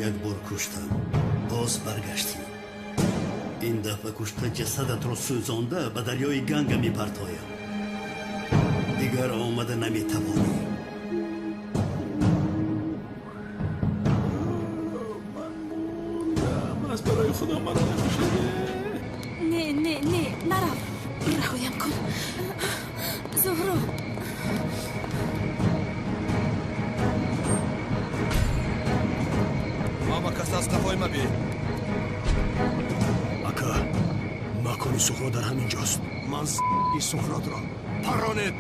یک بار کشتم باز برگشتیم. این دفعه کشته جسدت رو سوزانده به دریای گنگ میپرتایم. دیگر آمده نمیتوانی. از برای خدا مرا نمیشه. نه نرو. رهایم کن زهرا. ماما کس از قفای ما بی. اکا مکان سخرا در همین جاست. من این سخرات را پرانید.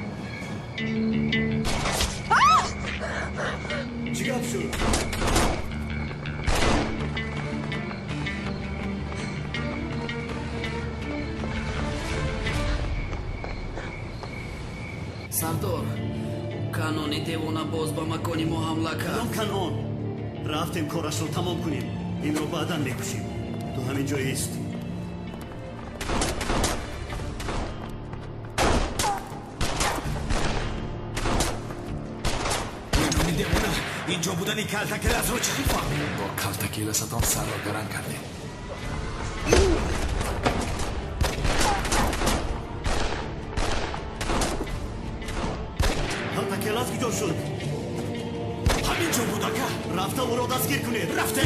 چی گفت شد؟ سردار канони девона боз ба макони мо ҳамла کدام кард. کنون؟ رفتیم کارش رو تمام کنیم. این رو بعدا میکشیم. تو همین جای ایستی. کنونی دیوانه اینجا بودن این کلتکل از رو چه میفهمی؟ با کلتکیل ستان سر را گرم کرده. کلاس کجا شد؟ همینجا بود اکا. رفته او رو دستگیر کنید. رفته.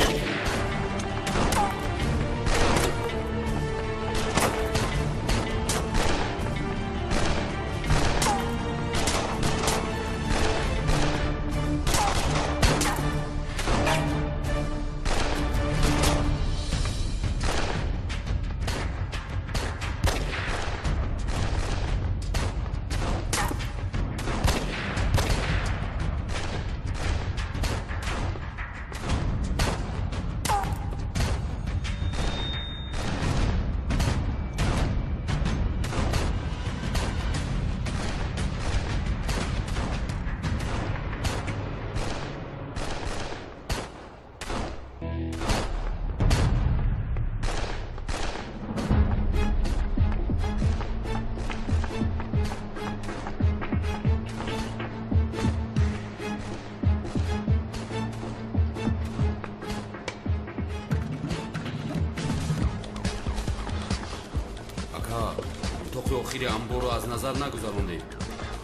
тоқи охири амборро аз назар нагузарондем.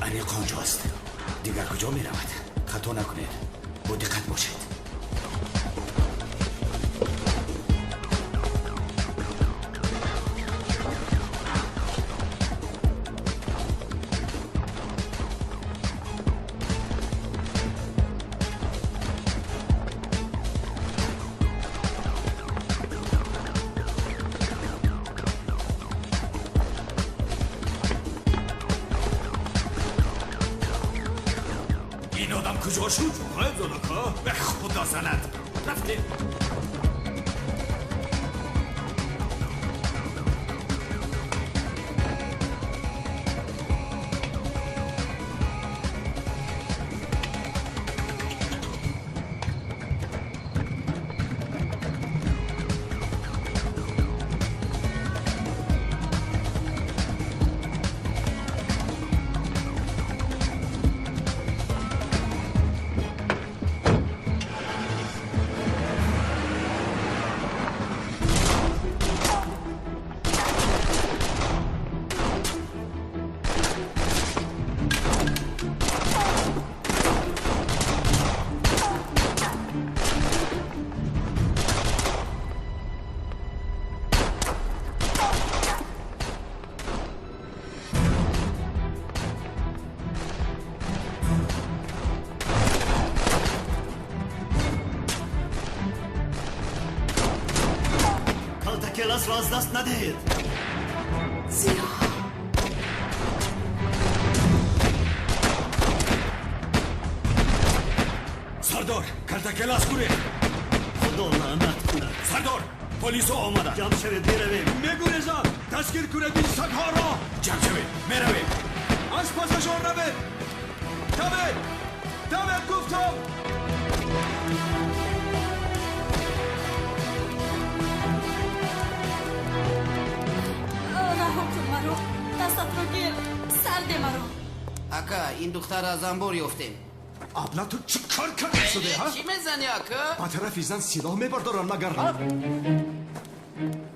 انیق آنجاست. دیگر کجا می رود؟ خطا نکنید. با دقت باشید. این آدم کجا شد؟ باید زنکا؟ به خدا زند. رفتیم. کلاس را از دست ندهید. زیرا سردار کلتکل از کوره. خدا لعنت کنه. سردار پلیس ها آمده. جمع شوید برویم. میگویزم دستگیر کنید این سگها را. جمع شوید میروید. از پسشان روید. دوید گفتم. رها کن مرا. دستت را گیر. سرد مرا. ака ин духтар аз амбор ёфтем. ابله تو چی کار کردی شده ها؟ چی میزنی آکا؟ با طرف ایزن سلاح میبردارن مگر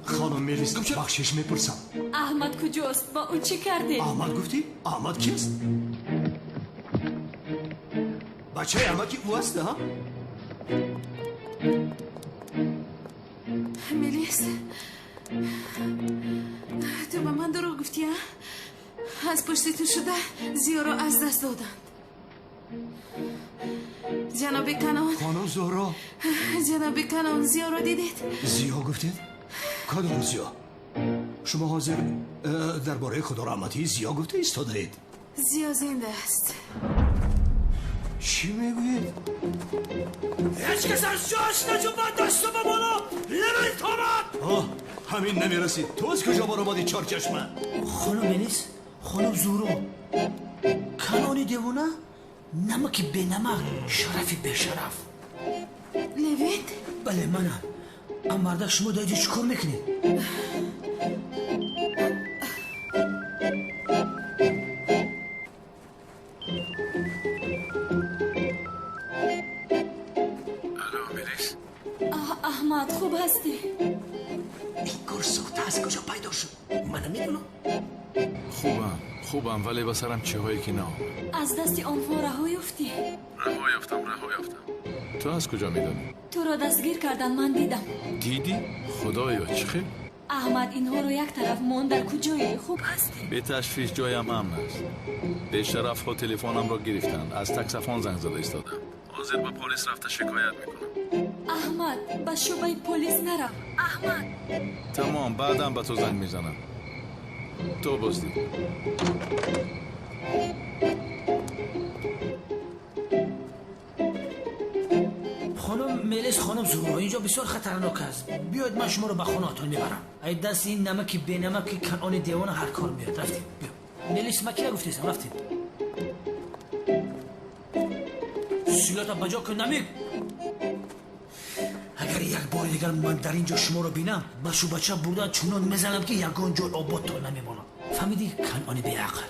خانم میلیس بخشش میپرسم احمد کجاست؟ با اون چی کرده؟ احمد گفتی؟ احمد کیست؟ بچه احمد کی او هسته ها؟ ملیس تو به من دروغ گفتی ها؟ از پشت تو شده زیا رو از دست دادن. جناب کنان خانم زهرا جناب کنان زیا رو دیدید؟ زیا گفتید؟ کدام زیا؟ شما حاضر درباره خدا رحمتی زیا گفته ایستاده اید؟ زیا زنده است. چی میگوید؟ هیچ کس از جاش نجوم و دستو به بالا نمیت آمد. همین نمیرسید. تو از کجا بار آمدی چار چشمه؟ خانم ملیس خانم زورو کنانی دیوونه نمکی به نمک شرفی به شرف. لوید؟ بله منم. اما مرده شما دایدی چکار میکنید؟ احمد خوب هستی؟ این کار ساخته از کجا پیدا شد؟ منم میدونم. خوبم ولی با سرم چه هایی که نه از دستی آنها رها یافتی؟ رها یافتم تو از کجا میدونی؟ تو را دستگیر کردن من دیدم. دیدی؟ خدایا چه خیلی؟ احمد اینها رو یک طرف مان در کجایی؟ خوب هستی؟ به تشویش جایم امن است. به شرف ها تلفنم را گرفتند از تکسفان زنگ زده ایستادم. حاضر با پلیس رفته شکایت میکنم. احمد به شعبه پلیس نرو. احمد تمام بعدم به تو زنگ میزنم. تو بازدی. خانم ملیس خانم زورو اینجا بسیار خطرناک است. بیاید من شما رو به خانه‌تون میبرم. ای دست این نمکی به نمکی کنعان دیوانه هر کار میاد. رفتیم بیا ملیس ما کیا گفتیستم رفتیم. سیلاتا بجا کن نمیگ. اگر یک بار دیگر من در اینجا شما رو بینم بچه بچه بردن چونان میزنم که یکان جور آباد تا نمیمانم. فهمیدی کنعانی به عقل.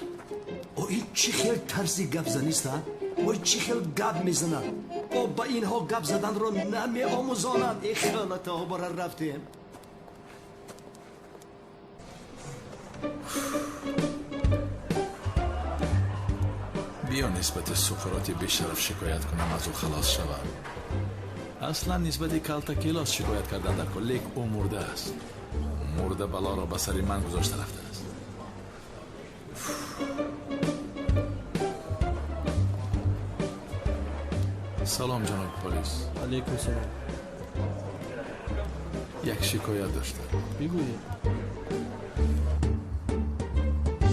او این چی خیلی ترسی گپ زنیست ها؟ او چی خیلی گپ میزنن؟ او با اینها گپ زدن رو نمی آموزانند. ای خیالت ها برای رفتیم. بیا نسبت سقراط بیشرف شکایت کنم از او خلاص شوم. اصلا نسبت کلتکیلاس شکایت کردن در کل لیک او مرده است. مرده بلا را به سر من گذاشته رفته است. سلام جناب پلیس. علیکم سلام. یک شکایت داشته. بگویید.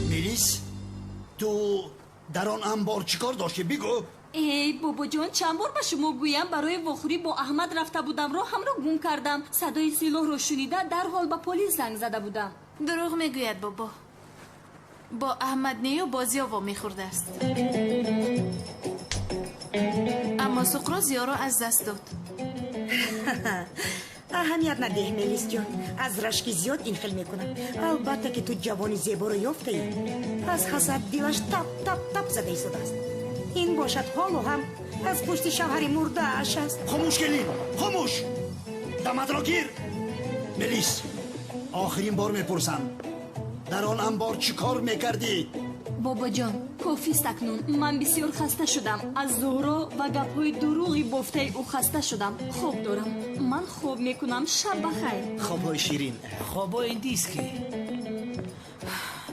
میلیس تو در آن انبار چیکار داشتی بگو. ای بابا جان چند بار به شما گویم برای واخوری با احمد رفته بودم راهم را گم کردم. صدای سلاح رو شنیده در حال به پلیس زنگ زده بودم. دروغ میگوید بابا. با احمد نیو بازی ها میخورده است. اما سقرا زیا را از دست داد. اهمیت نده ملیس جان. از رشک زیاد این خیل میکنم. البته که تو جوانی زیبا رو یافته ای. از حسد دیلش تپ تپ تپ زده ایستاده است. این باشد حالو هم از پشت شوهر مرده اش است. خاموش کلین خاموش دمت را گیر. ملیس آخرین بار میپرسم در آن انبار چی کار میکردی؟ بابا جان کافیست اکنون. من بسیار خسته شدم از زهرا و گپ‌های دروغی گفته او خسته شدم. خواب دارم. من خواب میکنم. شب بخیر. خوابای شیرین. خوابا این دیست که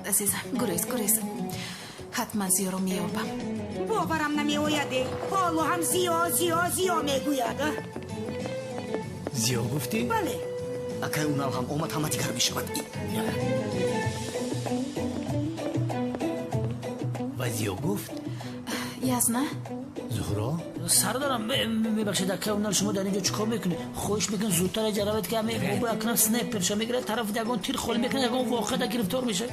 عزیزم گریز حتما زیا رو میابم. باورم نمی آیده. حالو هم زیا میگوید. زیا گفتی؟ بله. اکای اونال هم اومد همه دیگر میشود. و زیا گفت یزمه زهرا سردارم میبخشید اکا اونال شما در اینجا چیکار میکنی؟ خوش میکن زودتر جرابت که همه بابا اکنم سنایپرشا میگیره طرف یگان تیر خول میکنه یگان واقع در گرفتار میشه.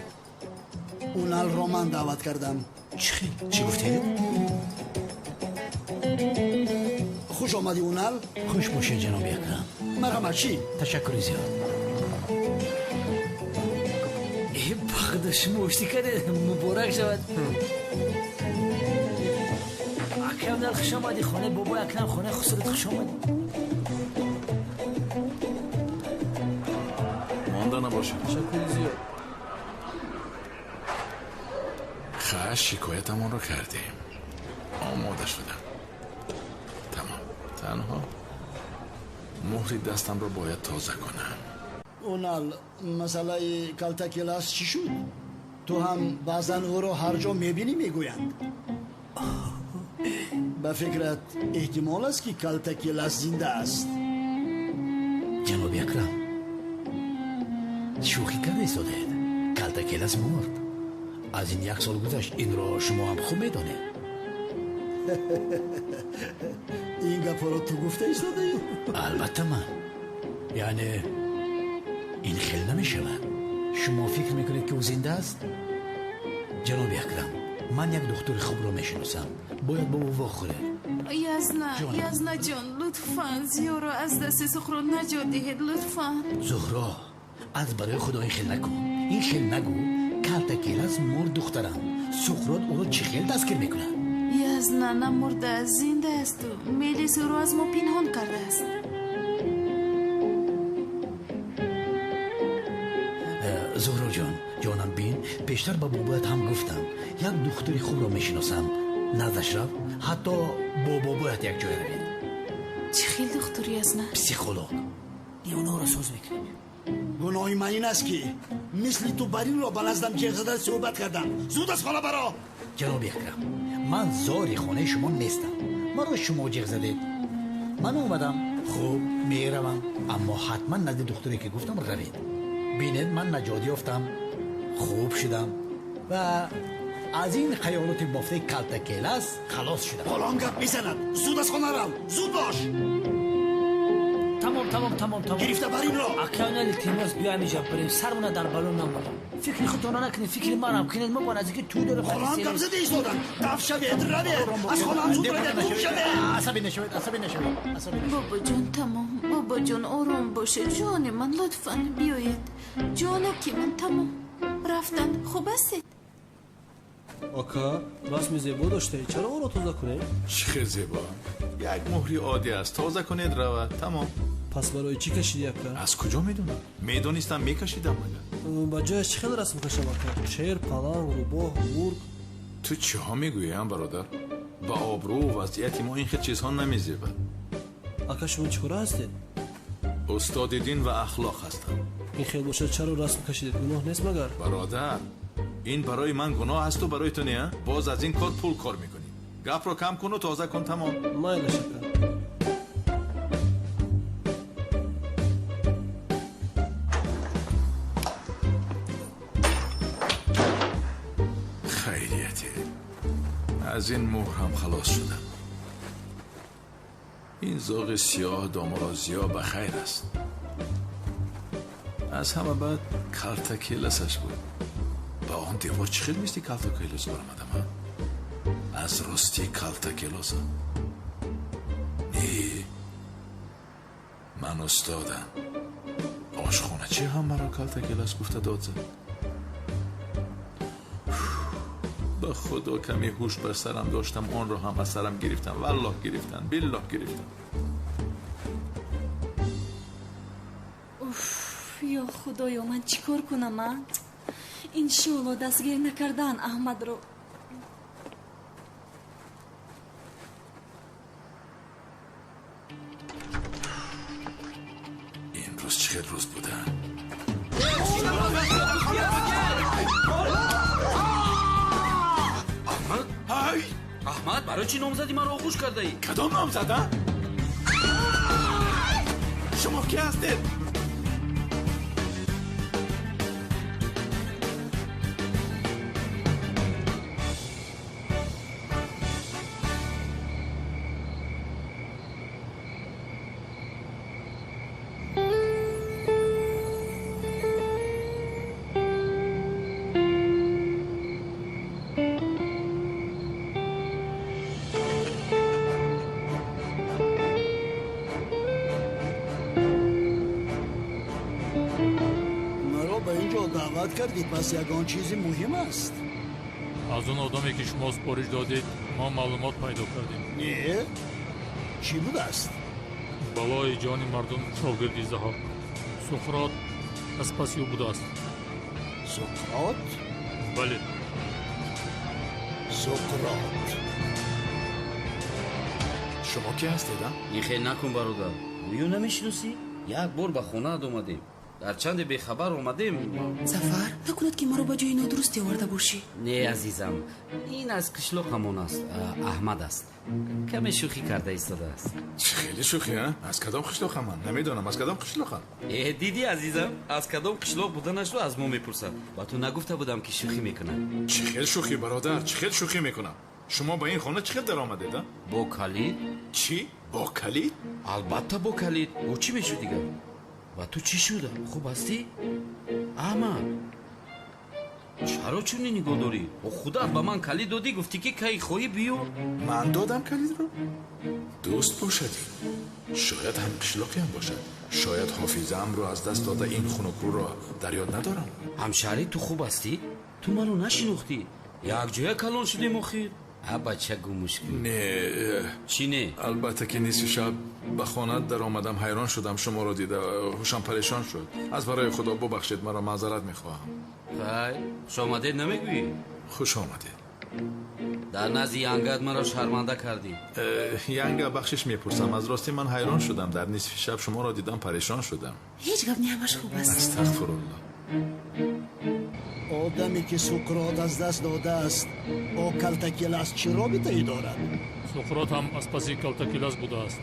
اونال رو من دعوت کردم. چی گفتی؟ خوش آمدی اونال. خوش باشید جناب اکرم. مرحبا چی؟ تشکر زیاد. ای بخدا شما اشتی کرده مبارک شود. اکرم خوش آمدی خانه بابا اکرم خانه خسرت خوش آمدی مانده نباشه شکر زیاد خواهش شکایتمون رو کردیم آماده شدم تمام تنها مهری دستم رو باید تازه کنم اونال مسئله کالتاکیلاس چی شد؟ تو هم بعضن او رو هر جا میبینی میگویند به فکرت احتمال است که کالتاکیلاس زنده است جناب اکرم شوخی کرده ایستادید کالتاکیلاس مرد از این 1 سال گذشت این رو شما هم خوب میدانید این گپ رو تو گفته ایستاده؟ البته من یعنی این خیلی نمیشود شما فکر میکنید که او زنده است؟ جناب اکرم من یک دکتر خوب رو میشناسم باید با او واخوره یزنا جان لطفاً زیا رو از دست سخرا نجات دهید لطفاً زهرا از برای خدا این خیل نکن این خیل نگو کالتاکیلاس مرد دخترم سخرات او رو چه خیل دستگیر میکنه یزنا نمرده است زنده است و میلیس او رو از ما پنهان کرده است زهرا جان جانم بین پیشتر با بابایت هم گفتم یک دختری خوب رو میشناسم نزدش رفت حتی با بابایت یک جای روید چه خیلی دختری است نه؟ پسیخولوگ دیونا رو سوز میکنیم گناهی من این است که مثل تو برین رو بنزدم که زده صحبت کردم زود از خانه برا جناب اکرم من زاری خانه شما نیستم مرا شما جغ زدید من اومدم خوب میروم اما حتما نزد دختری که گفتم روید بینید من نجات یافتم خوب شدم و از این خیالات بافته کالتاکیلاس خلاص شدم بالان گپ میزند زود از خانه رو زود باش تمام گرفته برین رو اکرم التماس بیا اینجا بریم سرمون در بالون نمونم فکر خودتون نکنید فکر منم کنید ما از اینکه تو داره بالان گپ زده ایستادن دف شوید روید از خانه هم زود روید دور شوید عصبی نشوید بابا جان تمام بابا جان آرام باشه جان من لطفاً بیایید جانکی من تمام رفتن خوب هستید آکا رسم زیبا داشته چرا او رو تازه کنه؟ چه زیبا یک مهری عادی است تازه کنید رود تمام پس برای چی کشیدی اکرم؟ از کجا میدونم میدونستم میکشیدم مگر با جایش چه خیلی رسم کشم اکرم؟ شیر، پلنگ، روباه، مرغ تو چه ها میگویم برادر با آبرو و وضعیت ما این خیلی چیزها نمیزیبد اکا شما چیکاره هستید؟ استاد دین و اخلاق هستم این خیلی باشه چرا رسم کشیدید گناه نیست مگر؟ برادر این برای من گناه است و برای تو نه باز از این کار پول کار میکنی گپ رو کم کن و تازه کن تمام مایل شکر خیریتی از این مهر هم خلاص شدم این زاغ سیاه دامرازیا بخیر است از همه بعد کالتاکیلاسش بود با آن دیوار چه خیلی میستی کالتاکیلاس برامدم ها از راستی کالتاکیلاس نی من استادم آشخونه چی هم مرا کالتاکیلاس گفته داد زد به خدا کمی هوش بر سرم داشتم آن رو هم از سرم گرفتم والله گرفتم بالله گرفتم یا خدایا من چیکار کنم من انشالله دستگیر نکردن احمد رو این روز چه روز بوده احمد برای چی نامزدی من رو آغوش کرده ای؟ کدام نامزده؟ شما کی هستید؟ مرا به اینجا دعوت کردید پس یگان چیزی مهم است از اون آدمی که شما سپارش دادید ما معلومات پیدا کردیم. نه؟ چی بود است؟ بالای جان مردم شاگردی زها سقراط از پس او بوده است. سقراط؟ بله. سقراط. شما کی هستید؟ این خیلی نکن برادر. ویو نمیشناسی؟ یک بار به خونه اومدیم. در چند بیخبر اومدیم. زفر نکند که ما رو با جای نادرستی آورده باشی. نه عزیزم، این از قشلاق همون است. احمد است. کمی شوخی کرده ایستاده است. خیلی شوخی ها؟ از کدام قشلاق هم؟ نمیدونم از کدام قشلاق هم. دیدی عزیزم، از کدام قشلاق بودنش رو از ما میپرسد. با تو نگفته بودم که شوخی میکنه. چه خیلی شوخی برادر، چه خیلی شوخی میکنم. شما با این خانه چه خیلی در آمدید؟ با کلید؟ چی؟ با کلید؟ البته با کلید. با چی میشو دیگه؟ و تو چی شده؟ خوب هستی؟ احمد چرا چونی نگاه داری؟ و خودت به من کلید دادی گفتی که کی خواهی بیو؟ من دادم کلید رو؟ دوست باشدی شاید هم قشلاقی هم باشد. شاید حافظم رو از دست داده این خونکرو را در یاد ندارم. همشهری تو خوب هستی؟ تو منو نشناختی؟ یک جای کلان شدیم اخیر؟ بچه گمش کن. نه. چی نه؟ البته که نصف شب به خانه در آمدم، حیران شدم شما را دیده، هوشم پریشان شد. از برای خدا ببخشید، مرا معذرت میخواهم. خوش آمدید نمیگویی؟ خوش آمدید. در نزد ینگت مرا شرمنده کردی. ینگه بخشش میپرسم. از راستی من حیران شدم، در نصف شب شما را دیدم پریشان شدم. هیچ گپ نه، همش خوب است. استغفرالله. آدمی که سقراط از دست داده است با کلتکیلاس چه رابطه‌ای دارد؟ سقراط هم از پس کلتکیلاس بوده است.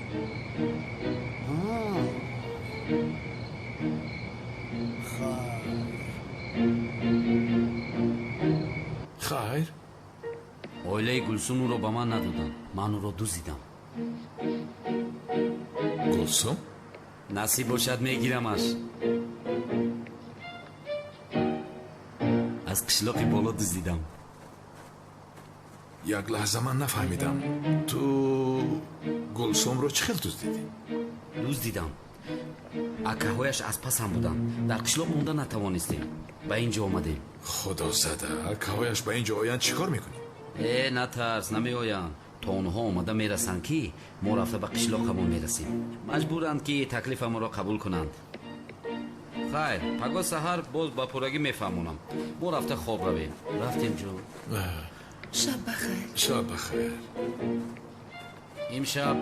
خیر. اویله گلسوم رو با من ندادن، من او رو دزدیدم. گلسوم؟ نصیب باشد میگیرمش. از قشلاقی بالا دزدیدم. یک لحظه من نفهمیدم. تو گلسوم رو چه خیلی دزدیدم. اکهایش از پس هم بودن. در قشلاق مونده نتوانستیم. به اینجا آمدیم. خدا زده. اکهایش به اینجا آیند چیکار میکنی؟ نترس، نمی آیند. تا اونها آمده میرسند که ما رفته به قشلاق همون میرسیم. مجبورند که تکلیف ما را قبول کنند. خیر، پگاه سحر باز با پورگی میفهمونم. ما رفته خواب رویم. رفتیم جو. شب بخیر. شب بخیر. امشب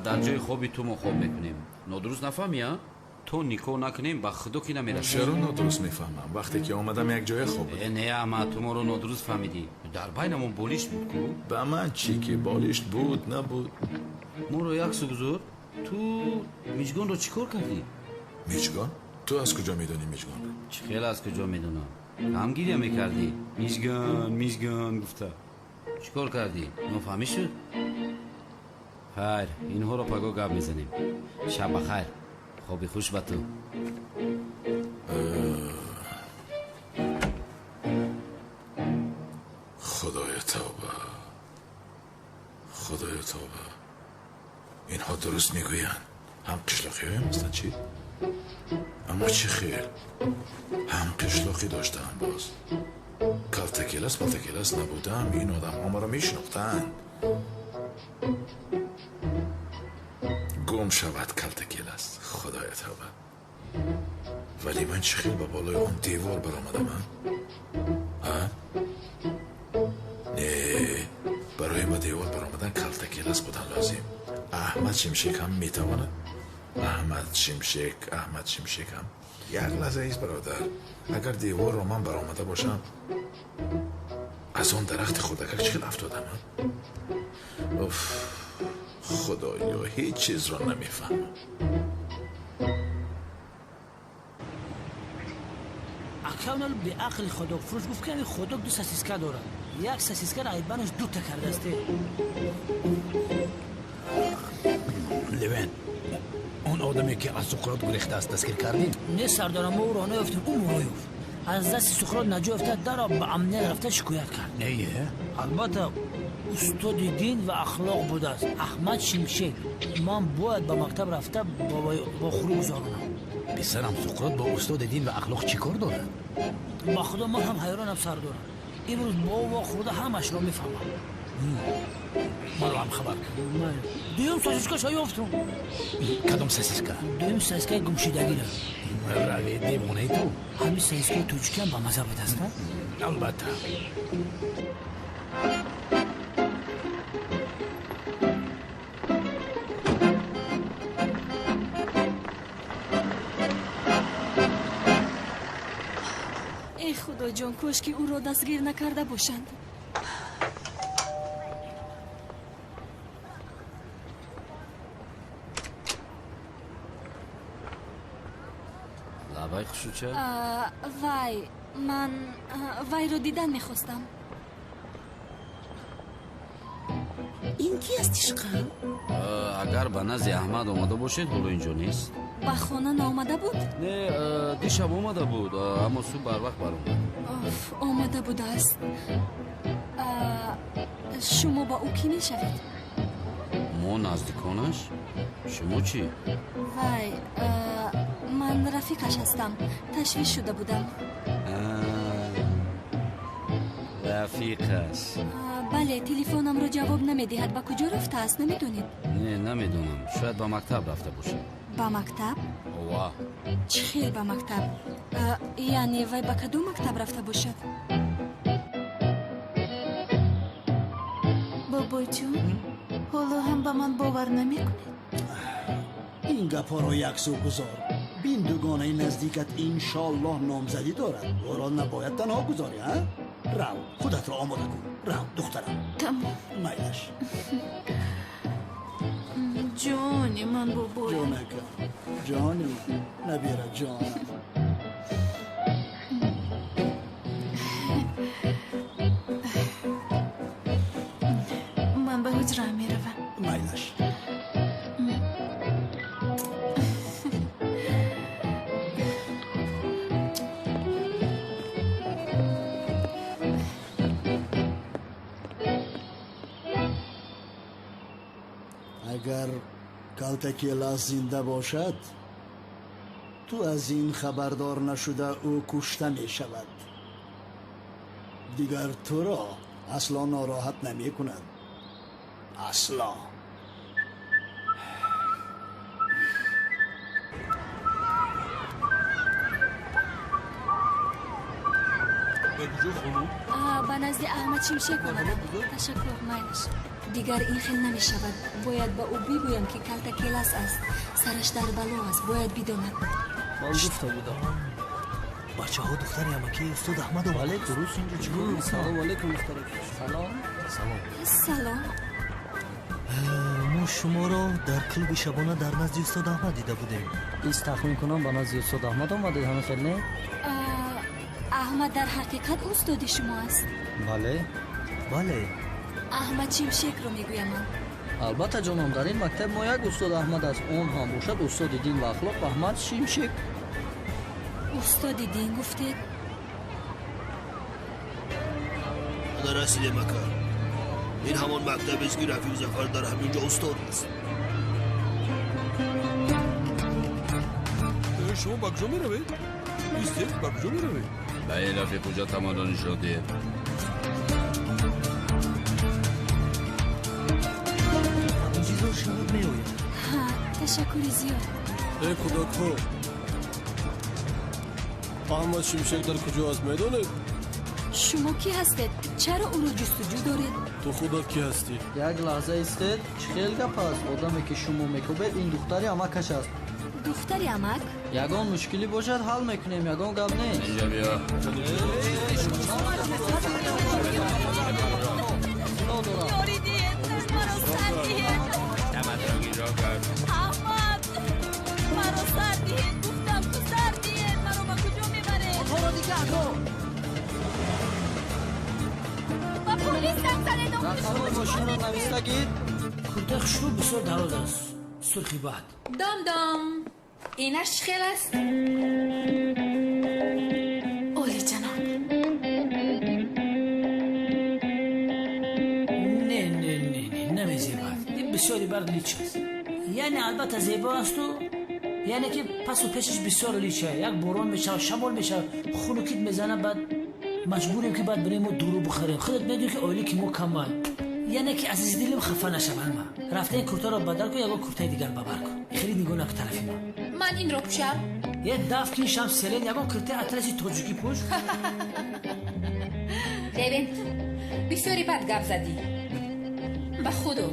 در جای خوابی تو ما خواب میکنیم. نادرست نفهمی ها؟ تو نیکو نکنیم با خدا که نمیرسیم. چرا نادرست میفهمم؟ وقتی که آمدم یک جای خواب نه اما تو ما رو نادرست فهمیدی. در بینمون بالیش بود کو؟ به من چی که بالیش بود نبود؟ ما رو یک سوگذار. تو میجگان رو چیکار کردی؟ میجگان؟ تو از کجا میدونی میجگان رو؟ چه خیلی از کجا میدونم؟ همگیری میکردی. میجگان گفته. چیکار کردی؟ نفهمی شد؟ خیر، اینها رو پگاه گپ میزنیم. شب بخیر. خوابی خوش به تو. خدای توبه. خدای توبه. اینها درست میگویند. هم قشلاقی های هستن چی؟ اما چه خیر. هم قشلاقی داشتن باز. کلتکیلاس نبودم. این آدم ها ما را میشناختند. گم شود کلتکیلاس. خدای توبه. ولی من چه خیلی به بالای اون دیوار برآمدم ها؟ نه، برای ما دیوار برآمدن کلتکیلاس بودن لازم. احمد شمشک هم میتواند. احمد شمشک هم یک لحظه ایست برادر. اگر دیوار رو من برآمده باشم از اون درخت خودکک چه خیلی افتادم اوف. خدایا هیچ چیز را نمیفهمم. اکاونال به عقل خودک فروش گفت که خودک دو ساسیسکا داره. یک ساسیسکا ایبانش دو تا کرده است. لوین، اون آدمی که از سقراط گریخته است دستگیر کردین؟ نه سردارم، ما او را نیافتیم. او ما را یافت. از دست سقراط نجا افتاد، در به امنیت رفته شکایت کرد. نه البته استاد دین و اخلاق بوده است. احمد شمشک. من باید به مکتب رفته با خورو گذارونم. پسرم سقراط با استاد دین و اخلاق چی کار داره؟ با خدا من هم حیرانم سردارم. امروز با خورده همش را میفهمم. ما رو هم خبر کن. دویم سازیسکا شایی افتون. کدوم سازیسکا؟ دویم سازیسکای گمشیدگی را. روی دیوانه تو؟ همین سازیسکای توچکی هم با مزه بود است نه؟ البته. ای خدا جان کاش که او را دستگیر نکرده باشند. لبای خشوچه؟ وای من وای رو دیدن میخواستم. این کی است عشقم؟ اگر به نزد احمد آمده باشید حالا اینجا نیست. به خانه نامده بود؟ نه دیشب آمده بود اما صبح بر وقت برآمد. آمده بوده است. شما با او کی میشوید؟ ما نزدیکانش؟ شما چی؟ وای من رفیقش هستم. تشویش شده بودم. رفیقش؟ بله تلفنم رو جواب نمیدهد. به کجا رفته است نمیدونید؟ نه نمیدونم شاید به مکتب رفته باشه. به مکتب؟ واه چه خیلی به مکتب؟ یعنی وای به کدوم مکتب رفته باشد؟ بابا جون حالا هم به من باور نمیکنید؟ این گپا رو یک سو گذار. بین دوگانه نزدیکت انشالله نامزدی دارد. او را نباید تنها گذاری ها؟ رو خودت را آماده کن. رو دخترم. تمام. میلش. جانی من بابا. جانکم. جانی نبیره جانم. من به حجره میروم. میلش. اگر کالتکیلا زنده باشد تو از این خبردار نشده او کشته می شود. دیگر تو را اصلا ناراحت نمی کند. اصلا. به نزد احمد شمشک آمدم. تشکر میلش. دیگر این خیل نمی شود. باید به او بگویم که کلت کلاس است. سرش در بلا است. باید بداند. من گفته بودم بچه ها دختری همه که استاد احمد آمد. بله درست اینجا چیکار؟ سلام علیکم دخترک. سلام. سلام. ما شما را در کلوب شبانه در نزد استاد احمد دیده بودیم. ایست تخمین کنم به نزد استاد احمد آمده همه خیل نه؟ احمد در حقیقت استاد شما است. بله بله. احمد شمشک رو میگویم من. البته جانم در این مکتب ما یک استاد احمد است. اون هم باشد استاد دین و اخلاق احمد شمشک. استاد دین گفتید؟ در رسیده مکر این همان مکتب است که رفیق زفر در همینجا استاد است. شما با کجا می روید؟ ایستید با کجا می روید؟ بله رفیق کجا تمران شده؟ شما می آید. تشکری زیاد. ای کودک ها احمد شمشک در کجا است میدونید؟ شما کی هستید؟ چرا او رو جستجو دارید؟ تو خدا کی هستی؟ یک لحظه ایستید. خیلی گپ است. آدمی که شما میکوبید این دختری امکش است. دختری امک؟ یگان مشکلی باشد حل میکنیم. یگان گپ نیست. اینجا بیا. احمد مرا سر دید. گفتم تو سر دید. مرا با کجا میبره؟ تو را دیگه اگو با پولیس هم سر رقم ماشین را نویستگید. کودک شروع بسیار دراز است. سرخی بعد دام دام اینش خیل است. اولی جناب. نه نمیزیبد. این بسیاری برد لیچ است. یعنی البته زیبا است و یعنی که پس و پیشش بسیار لیچه. یک باران میشه شمال میشه خلوکیت میزنه بعد مجبوریم که بعد بریم و دورو بخریم. خودت میدونی که اولی که ما کمای یعنی که عزیز دلم خفه نشم. ما رفته این کرتا رو بدل کن یا کرتای دیگر ببر کن. خیلی نگاه نکن طرفی من این رو پوشم. یه دفع که شام سلین یا کرتای اطلسی توجیکی پوش. لوین بسیاری بد گپ زدی. به خودو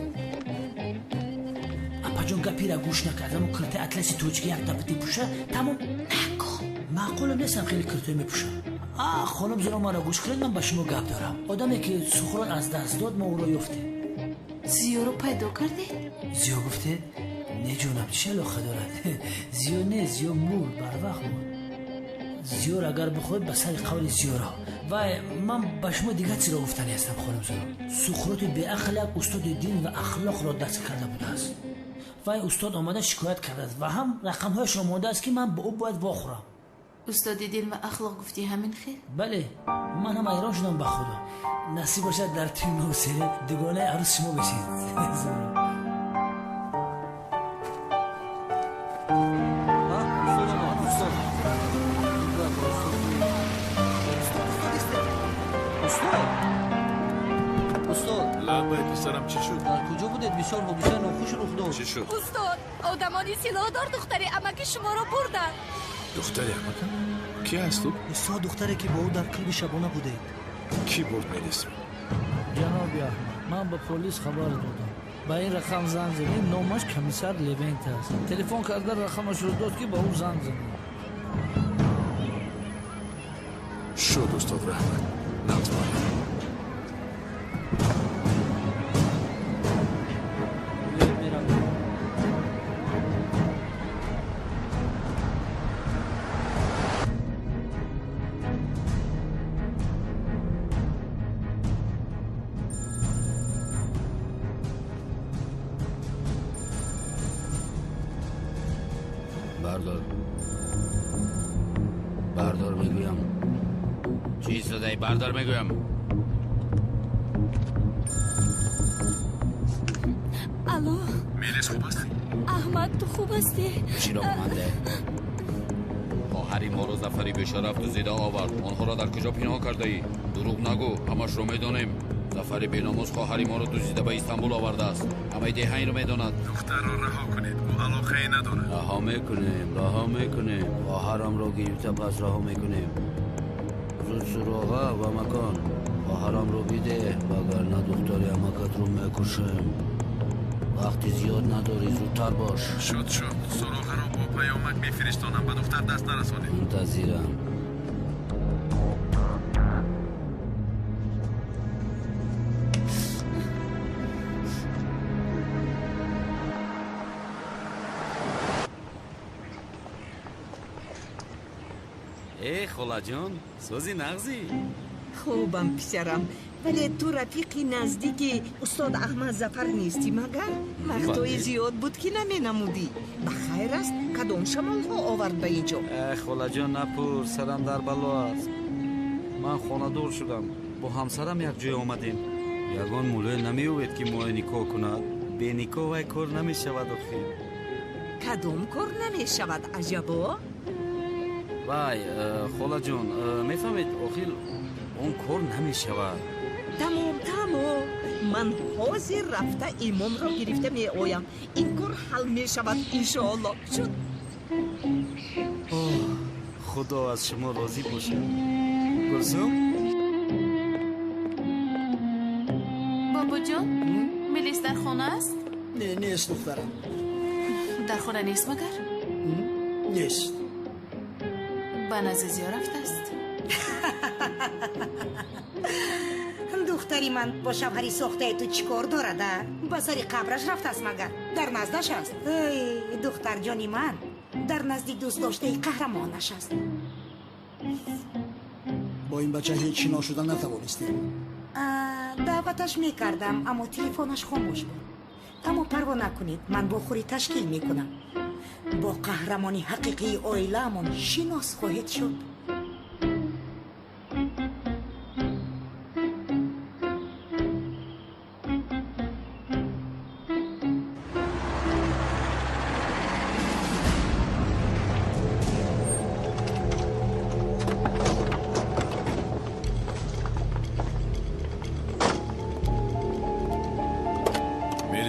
اپا جون گپی را گوش نکردم و کرتای اطلسی توجیکی یک دفعه پوشه تمام نکن. معقولم نیستم خیلی کرتای میپوشم. خانم زیرا ما را گوش کرد. من با شما گپ دارم. آدمی که سخرات از دست داد ما او را یافته. زیو رو پیدا کرده؟ زیو گفته نه جونم چه علاقه دارد. زیو نه زیو مرد بر وقت مرد. زیو را اگر بخواید به سر قول زیو را و من به شما دیگه چی را گفتنی هستم خانم زیرا. سخرات به اخلاق استاد دین و اخلاق را دست کرده بوده است و استاد آمده شکایت کرده است و هم رقم هایش آماده است که من به او باید واخورم. استاد دین و اخلاق گفتی همین خیر؟ بله من هم ایران شدم به خدا. نصیب باشد در تیم نوسره دوگانه عروس شما بشید. پسرم چی شد؟ در کجا بودید؟ بسیار حادثه ناخوش رخ داد. چی شد؟ استاد آدمانی سلاحدار دختر امکی شما رو بردن. دختر امکم؟ کی هست تو؟ استاد دختری که با او در کلب شبانه بوده. کی برد میلیس؟ جناب احمد من به پلیس خبر دادم. با این رقم زنگ زدیم. نامش کمیسر لوینت است. تلفن کرده رقمش رو داد که با او زنگ زدیم. شد استاد رحمت نتوانید. بردار میگویم. چی صدایی؟ بردار میگویم. الو میلیس خوب هستی؟ احمد تو خوب هستی؟ چی را آمده؟ خواهری ما رو ظفری به شرف دزدیده آورد. آنها را در کجا پنهان کرده ای؟ دروغ نگو، همش رو میدانیم. ظفری بیناموز خواهری ما رو دزدیده به استانبول آورده است. همه دهانی رو میداند. دختر را رها کنید، او علاقه ای نداره. رها میکنیم. خواهرم را گرفته پس رها میکنیم. زود سراغه و مکان. خواهرم رو بیده وگرنه دختری امکت رو میکشیم. وقتی زیاد نداری زودتر باش. شد سراغه را با پیامک میفرستانم. به دختر دست نرسانید. منتظرم. ای خاله جان سوزی نغزی. خوبم پسرم ولی تو رفیقی نزدیک استاد احمد ظفر نیستی مگر؟ وقتای زیاد بود که نمی نمودی. بخیر است کدام شمال ها آورد به اینجا؟ ای خاله جان نپور سرم در بلا است. من خانه دور شدم. با همسرم یک جای آمدیم. یگان مولای نمی اوید که مای نکاح کند. به نکاح وی کار نمی شود آخیر. کدام کار نمی شود عجبا؟ وای خاله جان میفهمید آخیر اون کار نمی شود. تمام من حاضر رفته ایمان را گرفته می آیم. این کار حل می شود انشاءالله. شد خدا از شما راضی باشه. گلسوم بابا جان میلیس در خانه است؟ نه نیست دخترم. در خانه نیست مگر؟ نیست. به نزد زیو رفته است. دختری من با شوهری ساخته تو چیکار دارده؟ به سر قبرش رفته است مگر؟ در نزدش است. ای دختر جانی من در نزد دوست داشته قهرمانش است. با این بچه هیچ شنا شدن نتوانستی؟ دعوتش میکردم اما تلفنش خاموش بود. اما پروا نکنید من با خوری تشکیل میکنم. با قهرمانی حقیقی عائله‌مان شناس خواهید شد.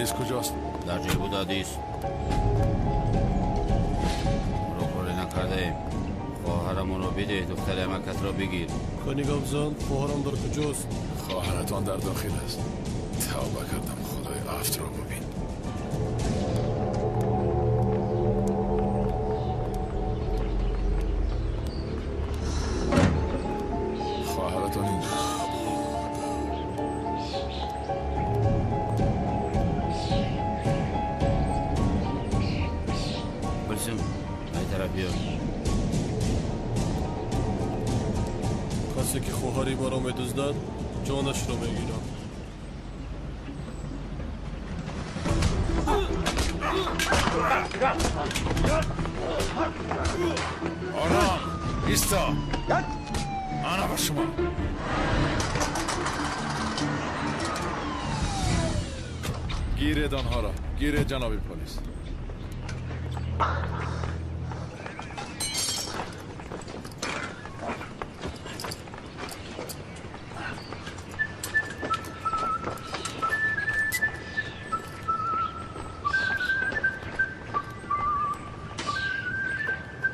ملیس کجاست؟ در جای بود عدیست رو کاری نکرده ایم خواهرمون رو بده دختر امکت را بگیر کنی گابزان خواهرم در کجاست؟ خواهرتان در داخل است. توبه کردم خدای افت را ببین. خواهرتان اینجاست. پلیسم ای طرف بیا کسی که خواهری مرا میدزدد جانش را میگیرم. آرام ایستا آنا با شما گیرید آنها را گیرید جناب پلیس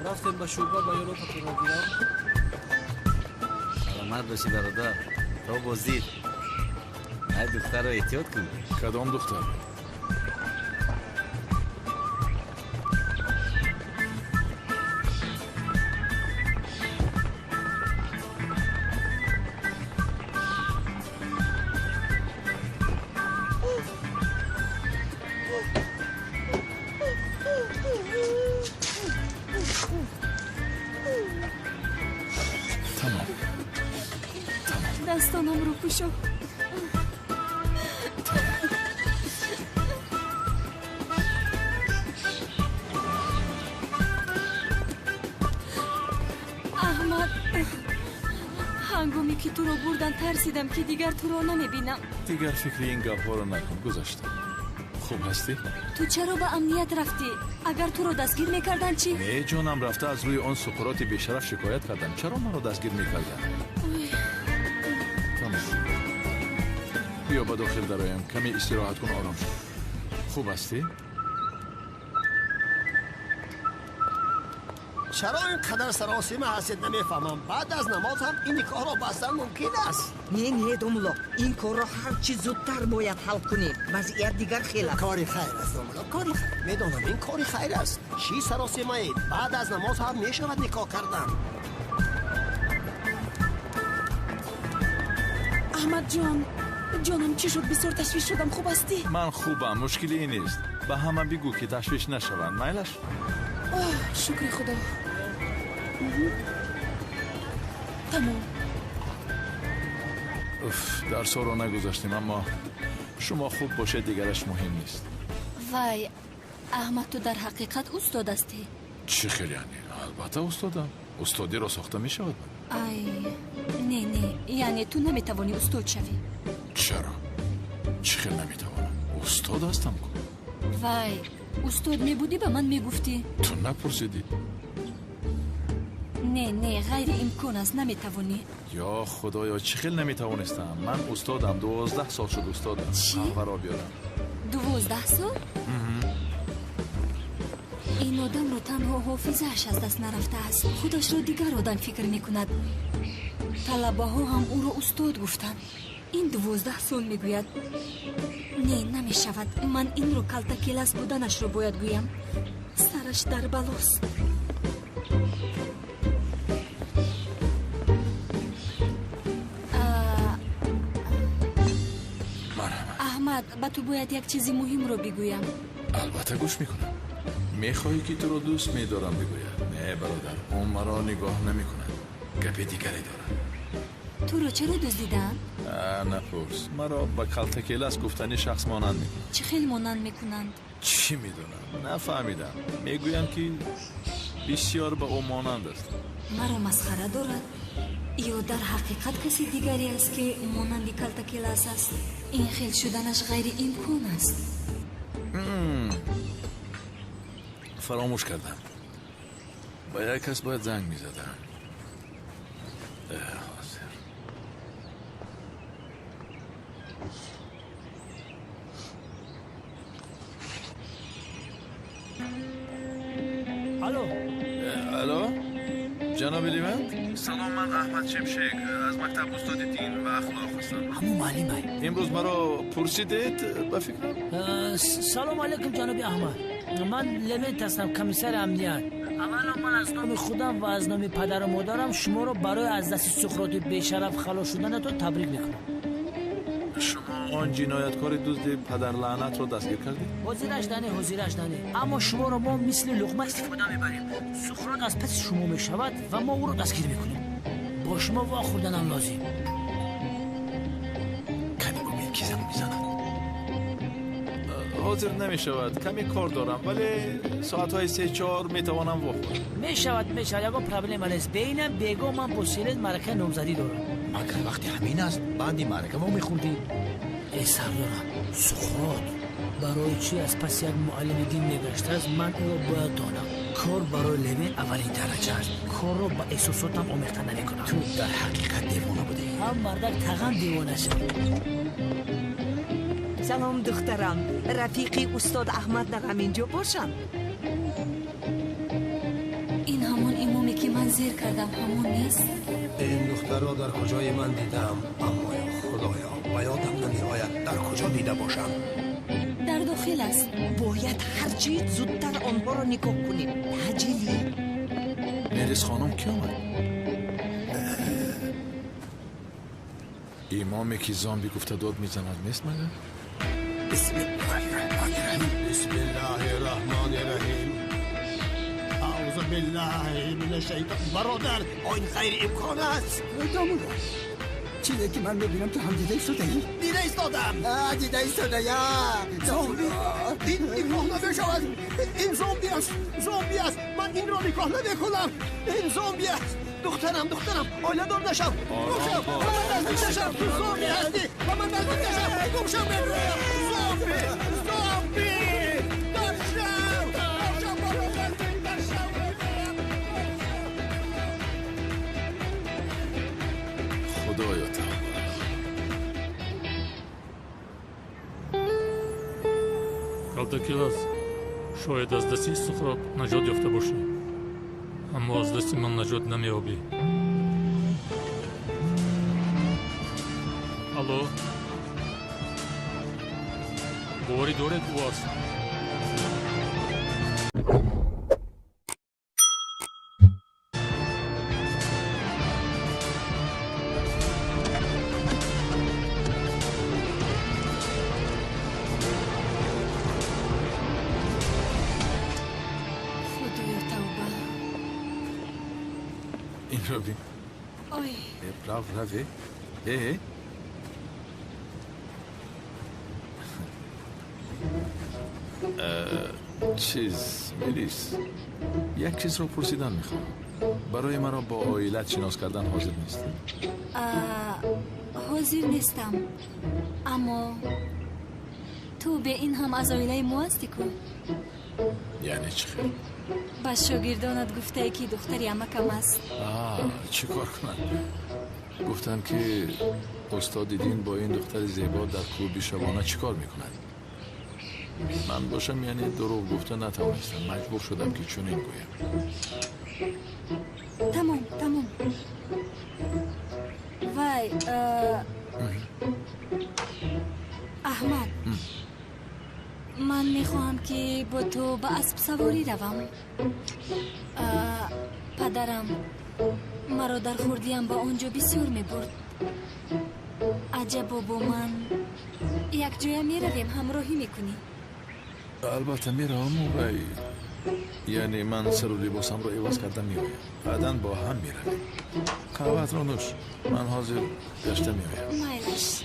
رفتیم به شعبه با یارو پتو را گیرم. سلامت باشی برادر تو بازدید ای دختر رو احتیاط کن. کدام دختر؟ دستانم رو پوشو احمد هنگامی که تو رو بردن ترسیدم که دیگر تو رو نمیبینم. دیگر فکر این گپ ها رو نکن گذاشتم. خوب هستی؟ تو چرا به امنیت رفتی؟ اگر تو رو دستگیر میکردن چی؟ نه جانم رفته از روی آن سقراط بیشرف شکایت کردم. چرا من رو دستگیر میکردن؟ بیا با داخل درایم کمی استراحت کن آرام شد. خوب هستی؟ چرا اینقدر سراسیمه هستید نمیفهمم. بعد از نماز هم این نکاح را بستن ممکن است. نه دوملو این کار را هرچی زودتر باید حل کنیم. وضعیت دیگر خیلی کاری خیر است دوملو کاری خیر. میدونم این کاری خیر است. چی سراسیمه اید؟ بعد از نماز هم میشود نکاح کردن. احمد جانم چی شد؟ بسیار تشویش شدم. خوب هستی؟ من خوبم مشکلی نیست. به همه بگو که تشویش نشوند میلش. شکر خدا. تمام. درس رو نگذاشتیم اما شما خوب باشه دیگرش مهم نیست. وای احمد تو در حقیقت استاد هستی؟ چی خیلی یعنی؟ البته استادم. استادی را ساخته می شود. ای نه یعنی تو نمیتوانی استاد شوی. چرا؟ چی خیلی نمیتوانم؟ استاد هستم کن. وای استاد میبودی به من میگفتی؟ تو نپرسیدی؟ نه غیر امکان است نمیتوانی. یا خدایا چی خیلی نمیتوانستم. من استادم 12 سال شد استادم. چی؟ قهوه بیارم. 12 سال؟ این آدم رو تنها حافظه‌اش از دست نرفته است. خودش رو دیگر آدم فکر میکند. طلبه ها هم او رو استاد گفتن. این 12 سال میگوید. نه نمیشود. من این رو کلتا کلاس بودنش رو باید گویم. سرش در بلاست. احمد به تو باید یک چیزی مهم رو بگویم. البته گوش میکنم. میخوایی که تو رو دوست میدارم بگوید. نه برادر اون مرا نگاه نمیکند. گپ دیگری دارم. تو رو چرا دزدیدن؟ نپرس. مرا با کلتا کلاس گفتنی شخص مانند میکنند. چه خیلی مانند میکنند؟ چی میدونم نفهمیدم. میگویم که بسیار به او مانند است. مرا مسخره دارد یا در حقیقت کسی دیگری است که مانند کلتا کلاس است؟ این خیل شدنش غیر امکان است. فراموش کردم. با یک کس باید زنگ میزدم. الو الو جناب لیوند سلام من احمد شمشک از مکتب استاد دین و اخلاق هستم همون معلمه امروز مرا پرسیدید به فکرم سلام علیکم جناب احمد من لمنت هستم کمیسر امنیت اولا من از نام خودم و از نام پدر و مادرم شما رو برای از دست سقراط بیشرف خلاص شدنتون تبریک میکنم. شما آن جنایتکار دزد پدر لعنت رو دستگیر کردید؟ حضیرش دانه اما شما رو ما مثل لقمه استفاده میبریم. سقراط از پس شما میشود و ما او رو دستگیر میکنیم. با شما واخوردنم لازم. کمی با میرکیزم میزنم. حاضر نمیشود کمی کار دارم ولی ساعتهای 3-4 میتوانم واخورم. میشود یکو پرابلم نیست. بینم بگو من با سیلت مرکه نامزدی دارم. اگر وقتی همین است بعدی مرکه ما میخوردی ای سر دارم سقراط برای چی از پس یک معلم دین نگشته است من او را باید دانم. کار برای لبه اولین درجه است. کار را با احساساتم آمیخته نمیکنم. تو در حقیقت دیوانه بودی. هم مردک تقن دیوانه شد. سلام دخترم رفیقی استاد احمد نقم اینجا باشم. این همون امامی که من زیر کردم همون نیست؟ این دختر را در کجای من دیدم اما یا خدایا و یادم نمیآید در کجا دیده باشم. در داخل است. باید هرچی زودتر آنها را نگاه کنیم. عجلی ملیس خانم کی آمد؟ امامی که زامبی گفته داد میزند نیست مگه؟ بسم الله الرحمن الرحیم. بسم الله الرحمن الرحیم. اعوذ بالله من الشیطان. برادر این غیر امکان است. دامون چیزی که من ببینم تو هم دیده ایستاده ای؟ دیده ایستادم. دیده ایستاده یا زامبی این نگاه نمیشود. این زامبی است من این را نگاه نمیکنم. این زامبی است. دخترم آیله دار نشم. گمشم و من نزدیک نشم. تو زامبی هستی و من نزدیک نشم. گمشم برویم. زامبی خدایا کалтакилас шояд аз дасти сухрот наҷот ёфта бошӣ аммо аз дасти ман наҷот намеёбӣ. алло боварӣ доред ӯ аст? این رو بین. آی روی چیز ملیس یک چیز رو پرسیدن میخوام. برای مرا با عائلت شناس کردن حاضر نیست؟ حاضر نیستم اما تو به این هم از عائله ما هستی کن. یعنی چی خیلی؟ با شاگردانت گفته ای که دختری عمکم است. چی کار کنم؟ گفتن که استاد دین با این دختر زیبا در کوه بیشبانه چی کار میکند؟ من باشم یعنی دروغ گفته نتوانستم. مجبور شدم که چنین گویم. تمام وای احمد من میخواهم که با تو با اسب سواری روم. پدرم مرا در خوردیم با آنجا بسیار میبرد. عجب با من یک جای میرویم همراهی میکنی؟ البته میرم ولی یعنی من سر و لباسم رو عوض کردم میایم. بعداً با هم میرویم. قهوه‌ات رو نوش. من حاضر گشته میایم. مایلش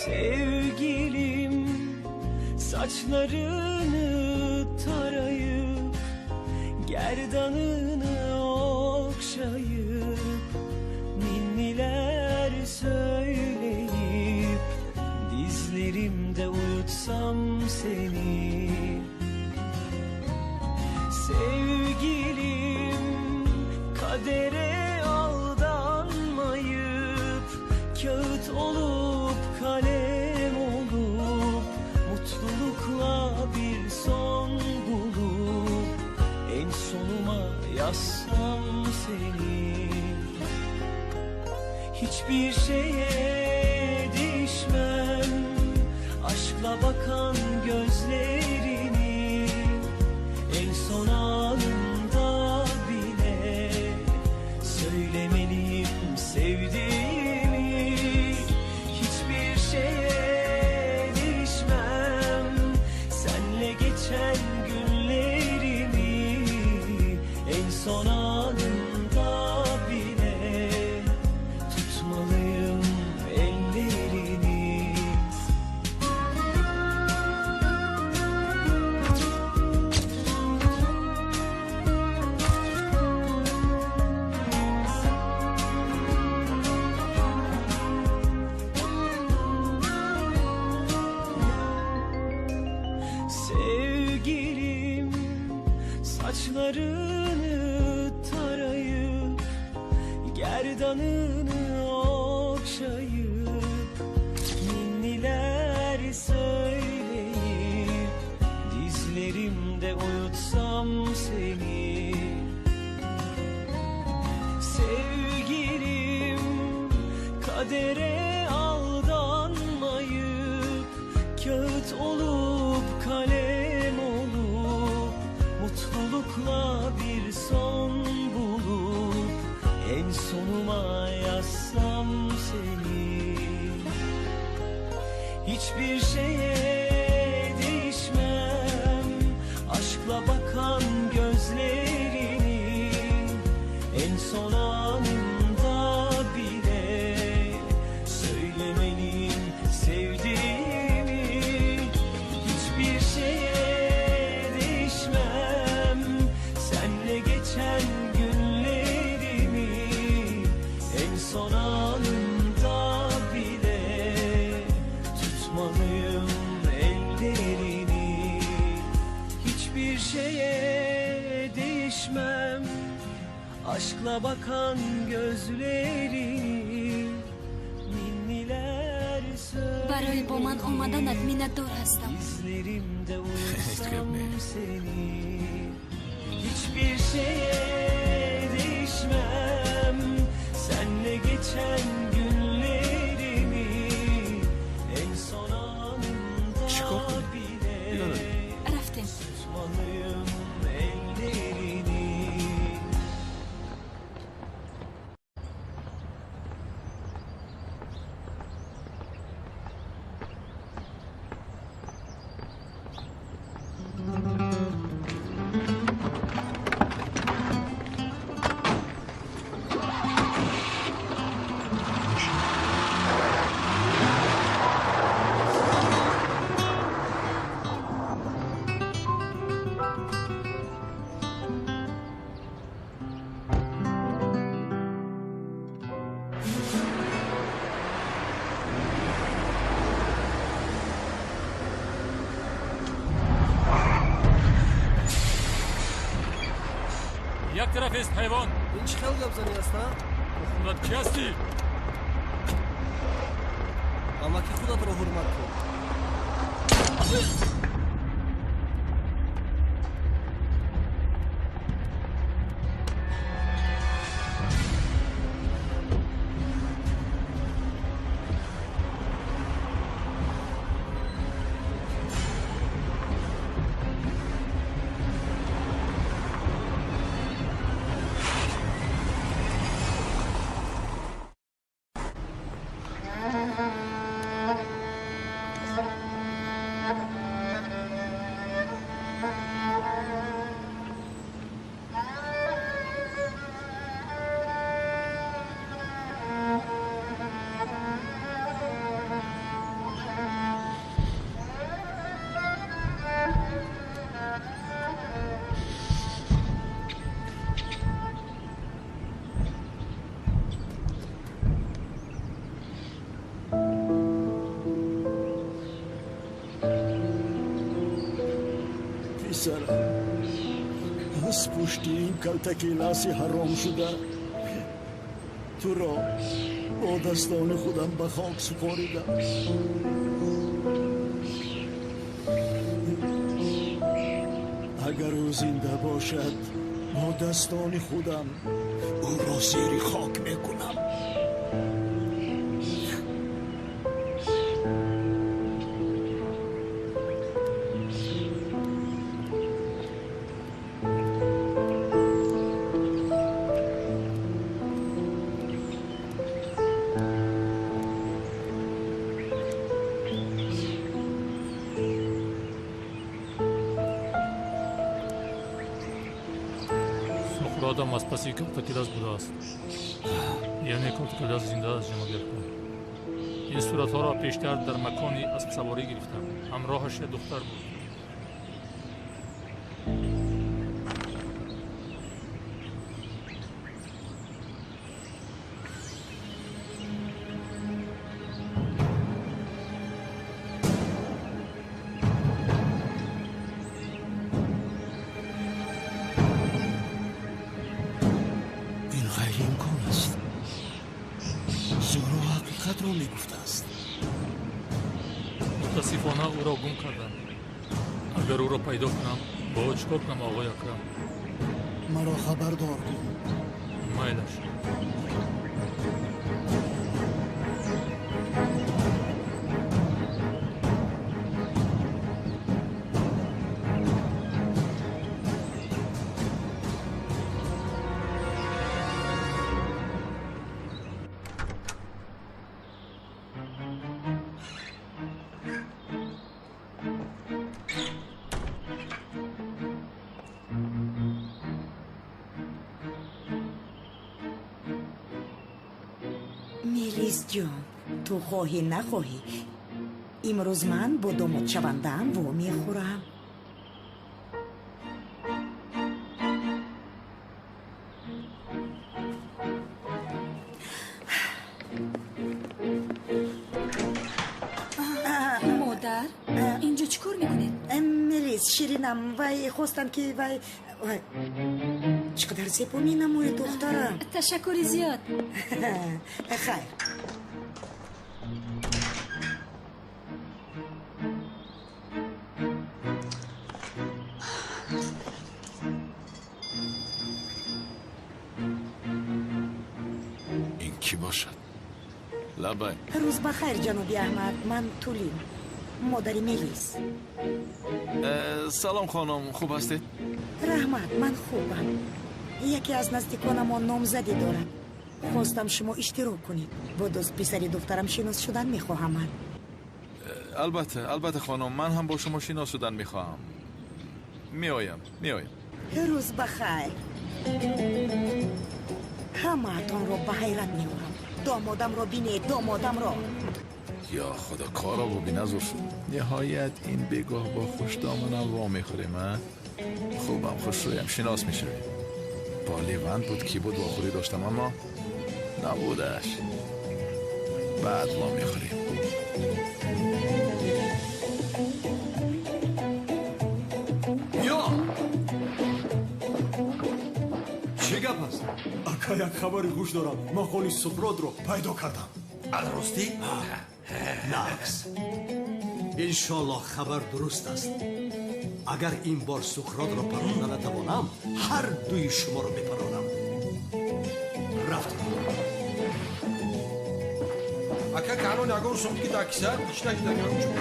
Sevgilim saçlarını tarayıp gerdanını okşayıp ninniler söyleyip dizlerimde uyutsam seni. Sevgilim kadere aldanmayıp kağıt olup kalem olup mutlulukla bir son bulup en sonuma yazsam seni. Hiçbir şeye değişmem aşkla bakan gözlerini, en son anında bile söylemeliyim sevdiğimi. Hiçbir şeye değişmem senle geçen günlerimi, en son anında bile tutmalıyım ellerini. Sevgilim saçlarını tarayıp gerdanını okşayıp ninniler söyleyip dizlerimde uyutsam seni. Sevgilim kadere aldanmayıp kağıt olup kalem olup mutlulukla bir son bulup en sonuma yazsam seni. Hiçbir şeye değişmem aşkla bakan gözlerini, en son anında bile söylemeliyim sevdiğimi. Hiçbir şeye değişmem senle geçen günlerimi, en son anında bile tutmalıyım ellerini. Hiçbir şeye değişmem aşkla bakan gözlerini, ninniler برای با من آمدنت minnetdor هستم. dizlerimde uyusam seni. Hiçbir şeye değişmem senle geçen günlerimi, en son anında bile رفتیم. tutmalıyım ellerini. یک طرف است حیوان. این چه خیلی گبزنی هست ها؟ خودت کی هستی؟ اما که خودت رو حرمت کن. پسرم از پشت این کلتک لاسی حرام شده تو را با دستان خودم به خاک سپاریدم. اگر او زنده باشد با دستان خودم او را زیر خاک میکنم. سقراط از پسی کلتکیلاس بوداست. یعنی کلتکیلاس زنده است جناب یحیی. این صورتها را پیشتر در مکانی اسب سواری گرفتم. همراهش دختر بود. متاسفانه او را گم کردم. اگر او را پیدا کنم باید چکار کنم آقای اکرم؟ مرا خبردار کن. میلش. ملیس جان تو خواهی نخواهی امروز من با داماد شونده‌ام وا میخورم. مادر اینجا چیکار میکنید؟ ملیس شیرینم وای خواستم که وای چقدر زیبا مینموی دخترم. تشکری زیاد. خیر. این کی باشد؟ لبای روز بخیر جنابی احمد. من تولیم مادری ملیس. سلام خانم خوب هستید؟ رحمت من خوبم. یکی از نزدیکانم نامزدی دارم. خواستم شما اشتراک کنید. با دوست پسری دخترم شناس شدن میخواهم. من البته خانم من هم با شما شناس شدن میخواهم. میآیم. روز بخیر. همه تان رو به حیرت میارم. دامادم رو بینه دامادم رو. یا خدا کارا ببین از نهایت این بگاه با خوش دامنم وا میخوریم. خوبم خوش رویم شناس میشویم. بالیوند بود کی بود واخوری داشتم اما نبودش. بعد وا میخوریم. یا چه گپ است؟ اکا یک خبری گوش دارم. ما خالی سقراط رو پیدا کردم. الراستی؟ نکس انشالله خبر درست است. اگر این بار سقراط را پراندن نتوانم هر دوی شما را بپرانم. رفتم اکا کانون اگر سمت که داکیسد اشتاک دارم چون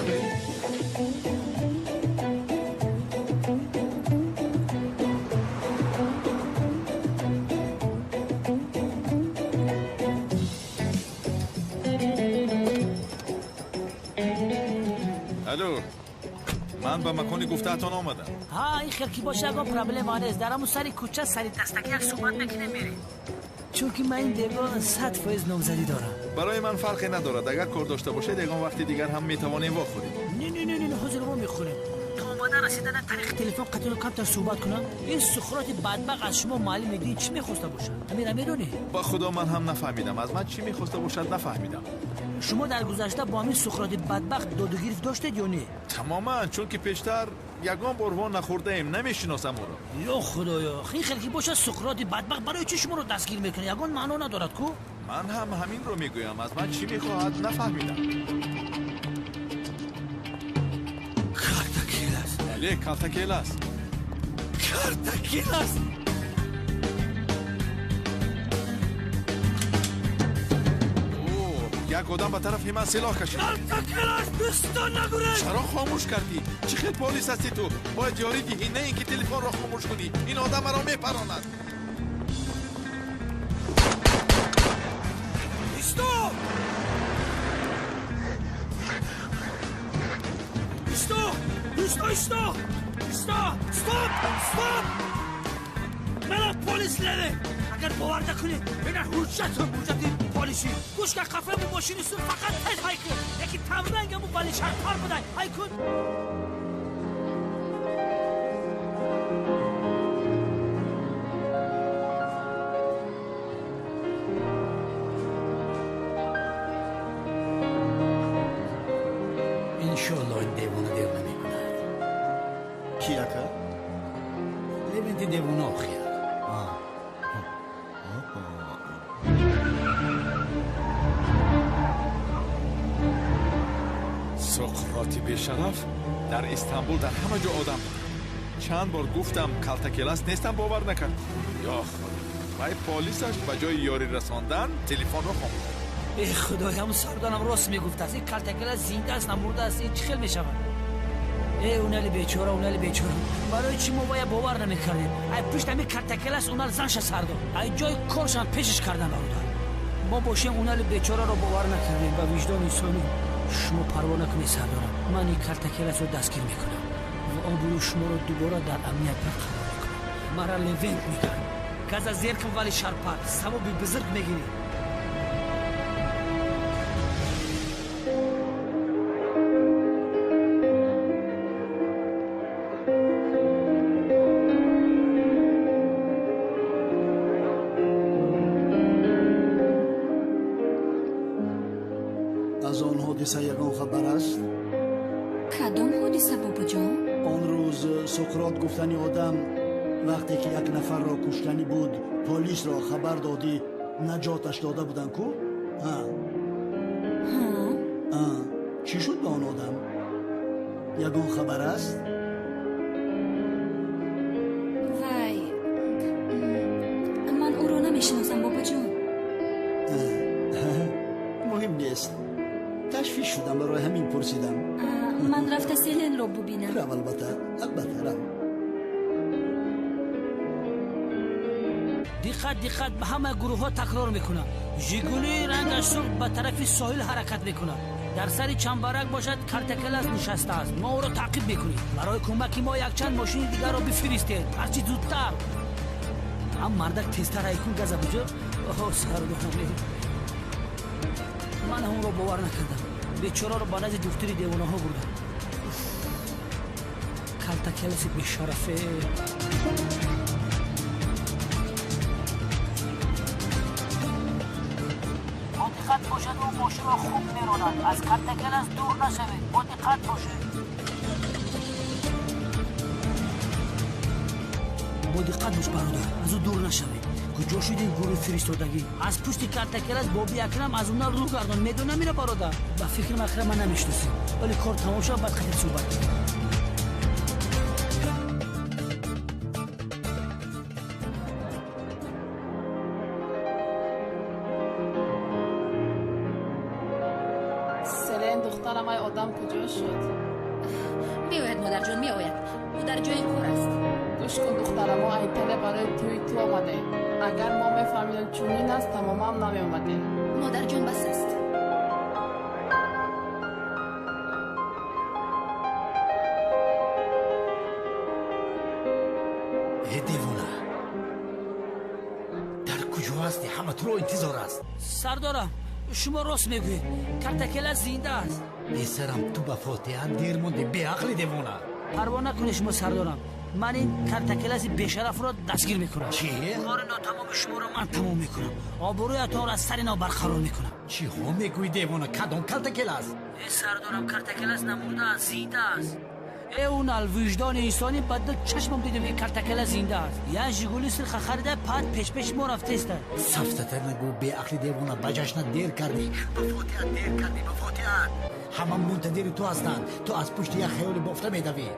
الو من به مکانی گفته‌تان آمدم. ها این خیلی باشه اگه پرابلم آنست درمو سری کوچه سری دستکی یک صحبت میکنه میری. چون که من این دیگه 100% نامزدی دارم. برای من فرقی ندارد. اگر کار داشته باشه دیگه وقتی دیگر هم میتوانیم واخوریم. نه حضور ما میخوریم. تا اومدن رسیدن طریق تلفن قطعا کمتر صحبت کنم. این سقراط بدبخت از شما معلوم میدین چی میخواسته باشه؟ امیر میدونی؟ با خدا من هم نفهمیدم. از من چی میخواسته باشد نفهمیدم. شما در گذشته با همین سقراط بدبخت داد و گریفت داشتید یا نه؟ تماما، چون که پیشتر یگان بار نخورده ایم، نمیشناسم او را. یا خدایا، این خلقی باشه سقراط بدبخت برای چی شما رو دستگیر میکنه؟ یگان معنا ندارد کو؟ من هم همین رو میگویم، از من چی میخواهد نفهمیدم. کارتاکیلاس. بله، کارتاکیلاس. کارتاکیلاس. یک آدم به طرف من سلاح کشید. کارتاکیلاس دوستان نگوره. چرا خاموش کردی؟ چه خیلی پلیس هستی تو؟ باید یاری دیهی، نه اینکه تلفن را خاموش کنی. این آدم مرا میپراند. استوب! استوب! من پلیس لده. اگر باور نکنی بینه حجت پلیسی گوش که قفله بو ماشینی سور فقط تید های کن. یکی تمرنگ همون بالی شرطار بودن های کن. انشالله این دیوانه دیر نمی کند. کی اکا؟ لیونتی دیوانه آخیر. سقراطی بیشرف در استانبول در همه جا آدم بود. چند بار گفتم کارتاکیلاس نیستم، باور نکرد. یا خدا، وای پلیسش به جای یاری رساندن تلفن رو خاموش کرد. ای خدای، همون سردانم راست میگفت است. این کارتاکیلاس زنده است نمورده است. این چی خیلی میشود؟ ای اونالی بیچاره. برای چی ما باید باور نمیکردیم؟ ای پیش نمی کارتاکیلاس اونال زنش سردان. ای جای کارشان پیشش کردن برادر. ما باشیم اونالی بیچاره رو باور نکردیم. با وجدان انسانی شما پروا نکنید سردارم. من این کارتاکیلاس رو دستگیر میکنم و آبرو شما رو دوباره در امنیت برقرار میکنم. مرا لیونت میگن. گازا زیر کن ولی شرپر. ثواب بزرگ میگیری. از آن حادثه یگان خبر است؟ کدام حادثه بابا جان؟ آن روز سقراط گفتنی آدم وقتی که یک نفر را کشتنی بود پلیس را خبر دادی نجاتش داده بودن کو؟ چی شد به آن آدم؟ یگان خبر است؟ وای من او رو نمیشناسم بابا جان. مهم نیست، تشویش شدم برای همین پرسیدم. من رفته سیلن رو ببینم. رو البته رو. دقت به همه گروه ها تکرار میکنم. ژیگولی رنگش سرخ به طرف ساحل حرکت میکنه. در سر چنبرک باشد کارتاکیلاس نشسته است. ما او را تعقیب میکنیم. برای کمک ما یک چند ماشین دیگر را بفرستید هرچی زودتر. هم مردک تیزتر ایکون گازا بجا. اوه سردارم، من اون رو باور نکردم. بیچاره رو با نزد دکتری دیوانه ها بردم. کارتاکیلاس بیشرفه. دقت باشد اون ماشین را خوب میراند. از کارتاکیلاس دور نشوید. با دقت باشد. با دقت باش برادر، از او دور نشوید. کجا شدین گروه فرستادگی؟ از پشت کارتاکیلاس بابی اکرم از اون رو گردان میدونه میره برادر. با فکر اکرم من نمیشناسیم، ولی کار تمام شد بعد خیلی صحبت. سلین دخترم ای آدم کجا شد؟ میآید مادر جان، میآید. او در جای کار است. گوش کن دخترم، ما ایتله برای تو آمده. اگر ما میفهمیدیم چونین است تمام هم نمی آمده. مادر جان بس است. ای دیوانه، در کجا هستی؟ همه تو رو انتظار است. سردارم شما راست میگوید. کارتاکیلاس زنده است. بیسرم تو به فاتحه دیر مونده، بی عقل دیوانه. پروا نکنید شما سردارم. من این کارتاکیلاس بیشرف را دستگیر میکنم. چی؟ کار ناتمام شما را من تمام میکنم. آبرویتان را از سر اینا برقرار میکنم. چی ها میگوی دیوانه کدام کلتکل است ای سردارم کلتکل است نمورده است زنده است ای اون وجدان انسانی بعد چشمم دیدم یک کلتکل زنده است یا ژیگولی سرخ خریده پاد پیش ما رفته است سفتتر نگو بی عقلی دیوانه بجاشن دیر کردی به فاتحه دیر کردی به فاتحه همه منتظر تو هستند تو از پشت یک خیال بافته میدوی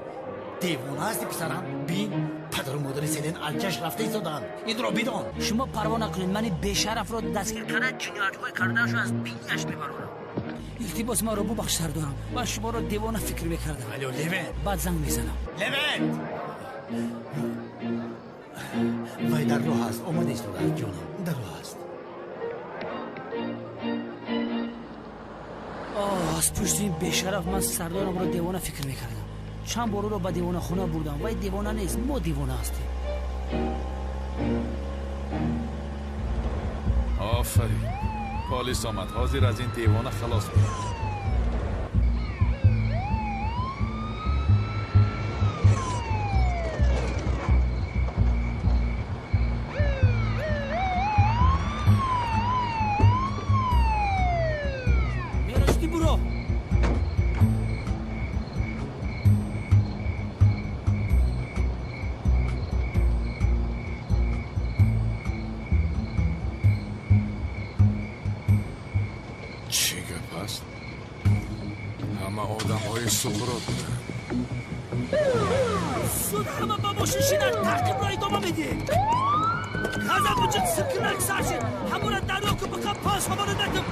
دیوانه هستی پسرم بین پدر و مادر سیدن الجش رفته ایستادن این را بدان شما پروا نکنید من بیشرف را دستگیر کرده جنایت‌های کردنشو از بینیش میبرونم التباس ما رو ببخش سردارم من شما را دیوانه فکر میکردم الو لیون بعد زنگ میزنم لیون وای در راه هست آماده ایستاده جانم در راه هست از پشت این بیشرف من سردارم را دیوانه فکر میکردم چند بار رو به دیوانه خونه بردم وای دیوانه نیست ما دیوانه هستیم آفرین پلیس آمد حاضر از این دیوانه خلاص کنید سقراط سود همه با مشوشیدن تحقیب را ادامه میده غضب وجود سکنک سرشید همون در رو که بخواب پاس همون ندم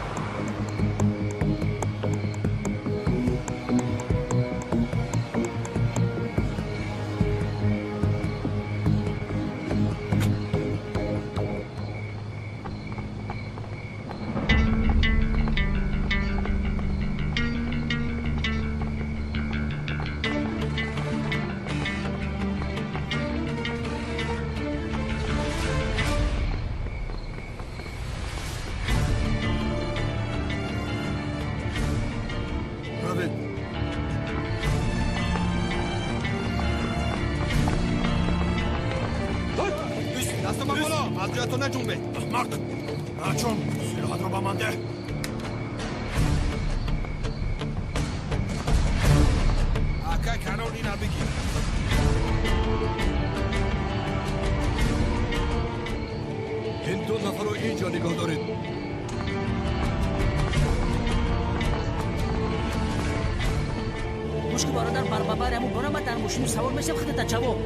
سوار میشم خودت جواب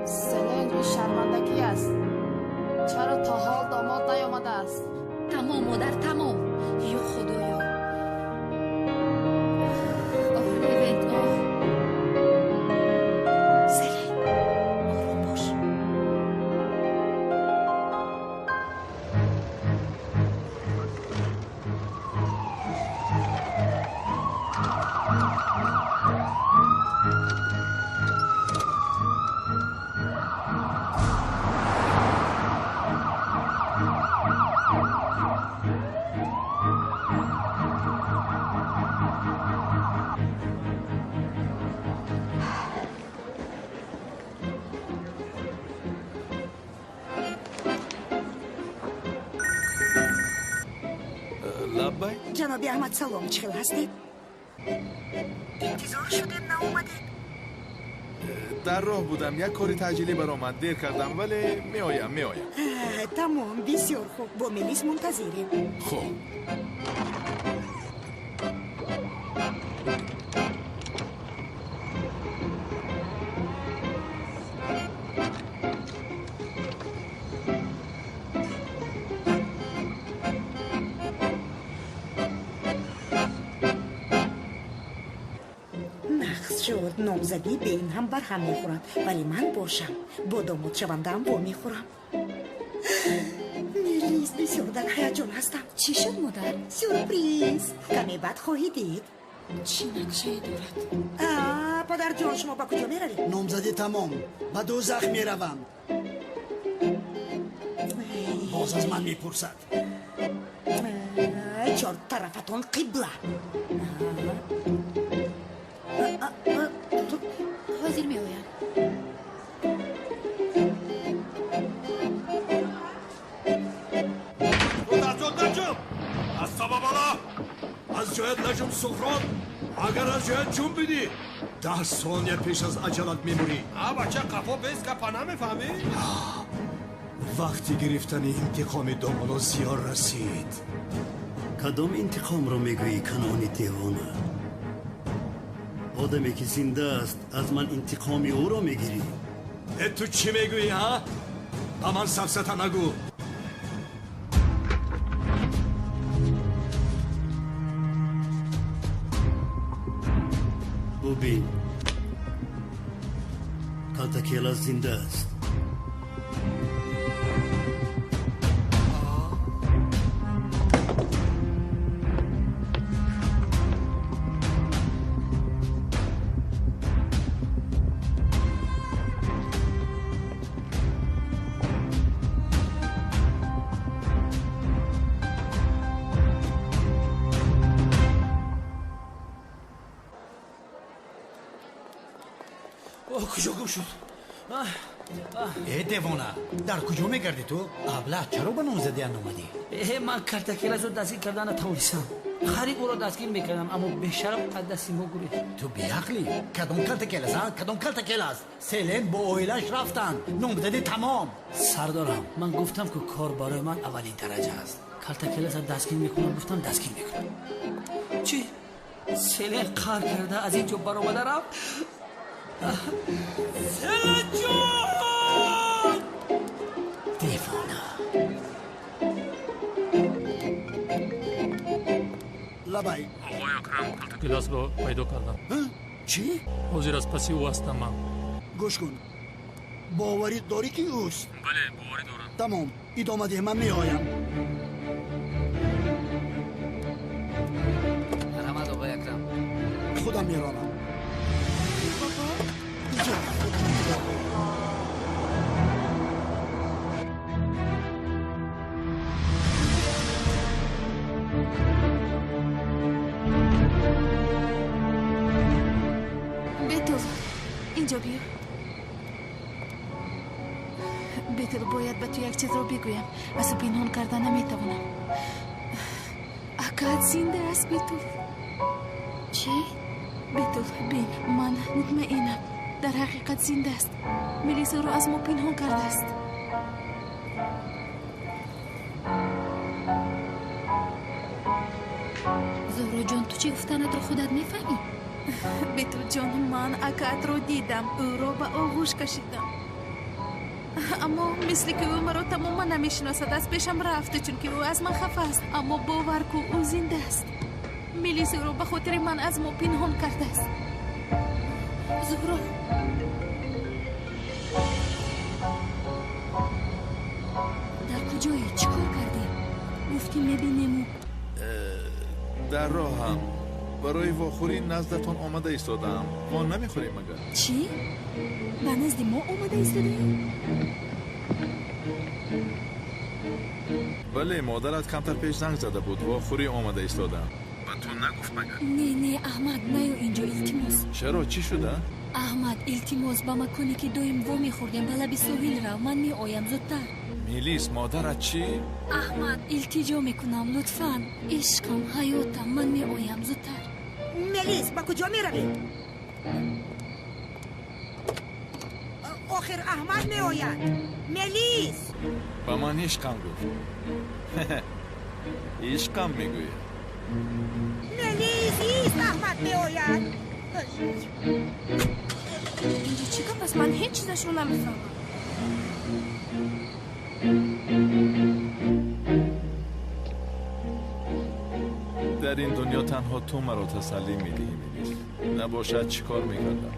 سلنج شرمندگی است چرا تا حال داماد نیامده است تمام مادر تمام یا خدایا لیون سلنج آروم باش جنابی احمد سلام چخیل هستید؟ انتظار شدیم ناومدید؟ در راه بودم یک کاری تجلیلی برآمد دیر کردم ولی میآیم تمام بسیار خوب با ملیس منتظریم خوب نامزدی به این هم بر هم میخورند ولی من باشم با داماد شونده هم با میخورم ملیس بسیار در هیجان هستم چی شد مادر؟ سورپریز کمی بعد خواهی دید چی نقشه دارد؟ پدر جان شما با کجا میروید؟ نامزدی تمام به دوزخ میروم باز از من میپرسد چهار طرفتون قبله حاضر میآیم از جایت لجم سخران اگر از جایت جون بدی 10 ثانیه پیش از عجلت میمونی. بچه قفا بیست که پا نمیفهمی؟ وقتی گرفتن انتقام دامانا زیار رسید. کدام انتقام رو میگویی کنعان دیوانه؟ آدمی که زنده است از من انتقامی او رو میگیری؟ تو چی میگویی ها؟ با من سفسطه نگو. ببین کالتاکیلا زنده است. کجا گم شد؟ ای دیوانه در کجا میگردی تو؟ ابله چرا به نامزدیان اومدی؟ من کارتاکیلا رو دستگیر کردن نتوانستم. خرید او را دستگیر میکردم اما به شرف از دستی ما گریخت. تو بیعقلی. کدام کارتاکیلا است؟ کدام کارتاکیلا است؟ سیلن با اویلش رفتن. نامزدی تمام. سردارم من گفتم که کار برای من اولین درجه است. کارتاکیلا را دستگیر میکنم گفتم دستگیر میکنم. چی؟ سیلن قهر کرده از اینجا برآمده رفت. سیلن جان! دیوانه. لبای آقای اکرم کالتاکیلاس رو پیدا کردم. چی؟ حاضر از پسی او هستم من. گوش کن باوری داری که اوست؟ بله باوری دارم. تمام ادامه ده من میآیم. مرحمت آقای اکرم. خودم میرانم. بیتل اینجا بیا. بیتل باید به تو یک چیز رو بگویم. از او پنهان کردن نمیتوانم. اکاد زنده است بیتل. چی؟ بیتل بین من مطمئنم در حقیقت زنده است. ملیسا رو از ما پنهان کرده است. زهرا جان تو چی گفتنت رو خودت میفهمی؟ بیتل جان من اکاد رو دیدم. او رو به آغوش کشیدم. اما مثل که او مرا تماما نمیشناسد از پیشم رفته چون که او از من خفه است. اما باور کو او زنده است. ملیسا رو به خاطر من از ما پنهان کرده است. زهرا در کجایی؟ چی کار کردی؟ گفتی میبینیم. در راه هم برای واخوری نزدتون آمده ایستادم. ما نمیخوریم مگر؟ چی؟ به نزد ما آمده ایستادی؟ بله مادرت کمتر پیش زنگ زده بود. واخوری آمده ایستادم. و تو نگفت مگر؟ نه احمد نیا اینجا التماس. چرا چی شده؟ احمد التماس با مکانی که دویم وا میخوردیم به لب ساحل رو. من میآیم زودتر. میلیس مادرت چی؟ احمد التجا میکنم لطفاً. عشقم حیاتم من میآیم زودتر. ملیس با کجا میروی؟ آخر احمد میآید. ملیس با من عشقم گفت. عشقم میگوید. ملیس ایست احمد میآید. اینجا چی گفت؟ پس من هیچ چیزش رو نمیفهمم. در این دنیا تنها تو مرا تسلی میدهی میلیس. نباشد چیکار میکردم؟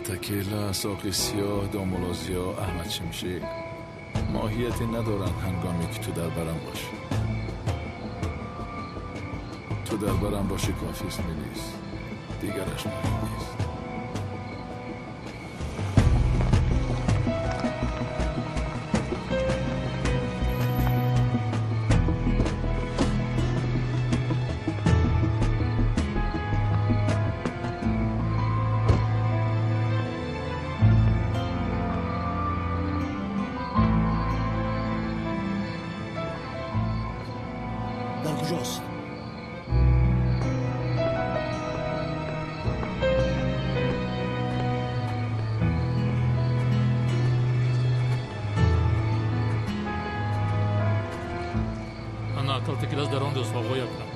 کالتکیلا، ساقی سیاه، دامولازیا، احمد شمشیر ماهیتی ندارن هنگامی که تو در برم باشی. تو در برم باشی کافیست میلیس، دیگرش مهم نیست. در کجاست؟ Ana kaltakilas dar on sog'o yapram.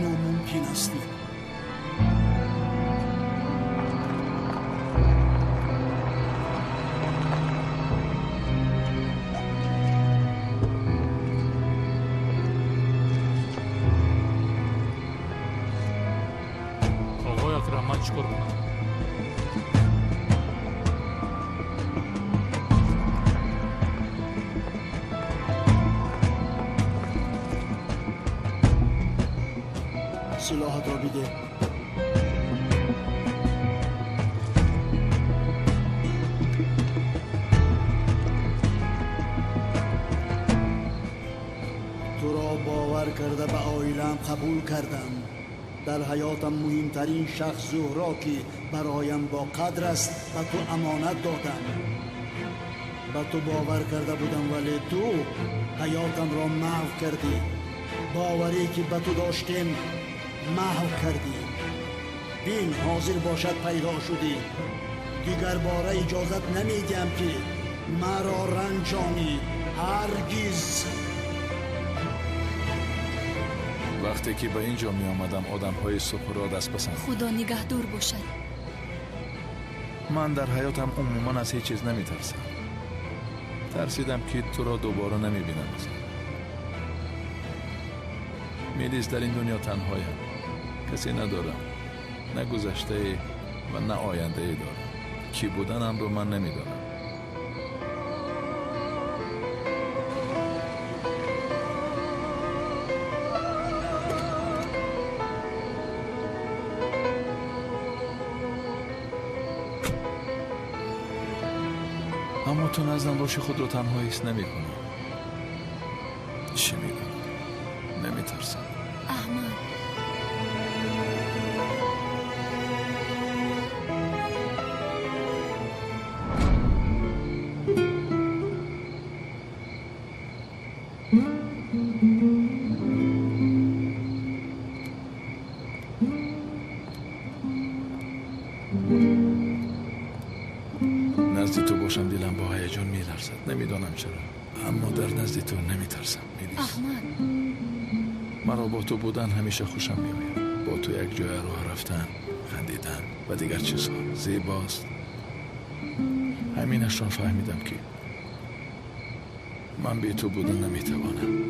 ناممکن است. Sog'o yapram, man chikor kunam? سلاحت را بده. تو را باور کرده به عائله‌ام قبول کردم. در حیاتم مهمترین شخص زهرا که برایم با قدر است به تو امانت دادم. به تو باور کرده بودم ولی تو حیاتم را محو کردی. باوری که به تو داشتیم محو کردی. بین حاضر باشد پیدا شدی. دیگر باره اجازت نمیدیم که مرا رنجانی. هرگز. وقتی که به اینجا می آمدم آدم های صبح را دست پسند. خدا نگهدار باشد. من در حیاتم عموما از هیچ چیز نمی ترسم. ترسیدم که تو را دوباره نمی بینم. میلیس در این دنیا تنهایم. کسی ندارم. نه گذشته و نه آینده ای دارم. کی بودنم رو من نمیدانم. اما تو نزدم باشی خود رو تنها حس نمی کنی. چی میدونم؟ نمی ترسم. احمد نزد تو باشم دلم با هیجان میلرزد. نمیدانم چرا اما در نزد تو نمیترسم. احمد مرا با تو بودن همیشه خوشم میآید. با تو یک جای راه رفتن، خندیدن و دیگر چیزها زیباست. همینش را فهمیدم که من بی تو بودن نمیتوانم.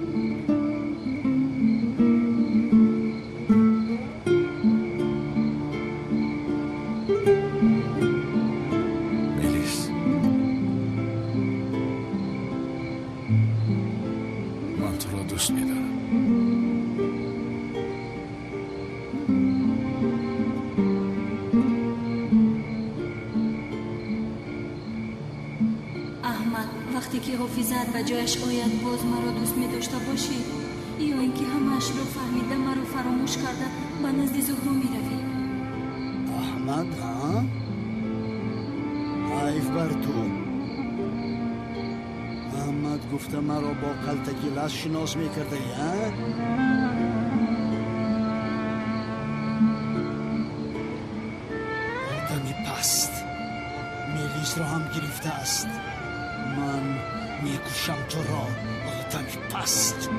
من تو را دوست می‌دارم. احمد وقتی که حافظت به جایش آید باز مرا دوست می داشته باشی یا اینکه همه‌اش رو فهمیده مرا فراموش کرده به نزد زهرا می روی؟ احمد ها؟ حیف بر تو. احمد گفته مرا با قلتکی لس شناس میکرده ها؟ آدمی پست میلیس را هم گرفته است. من میکشم تو را آدمی پست.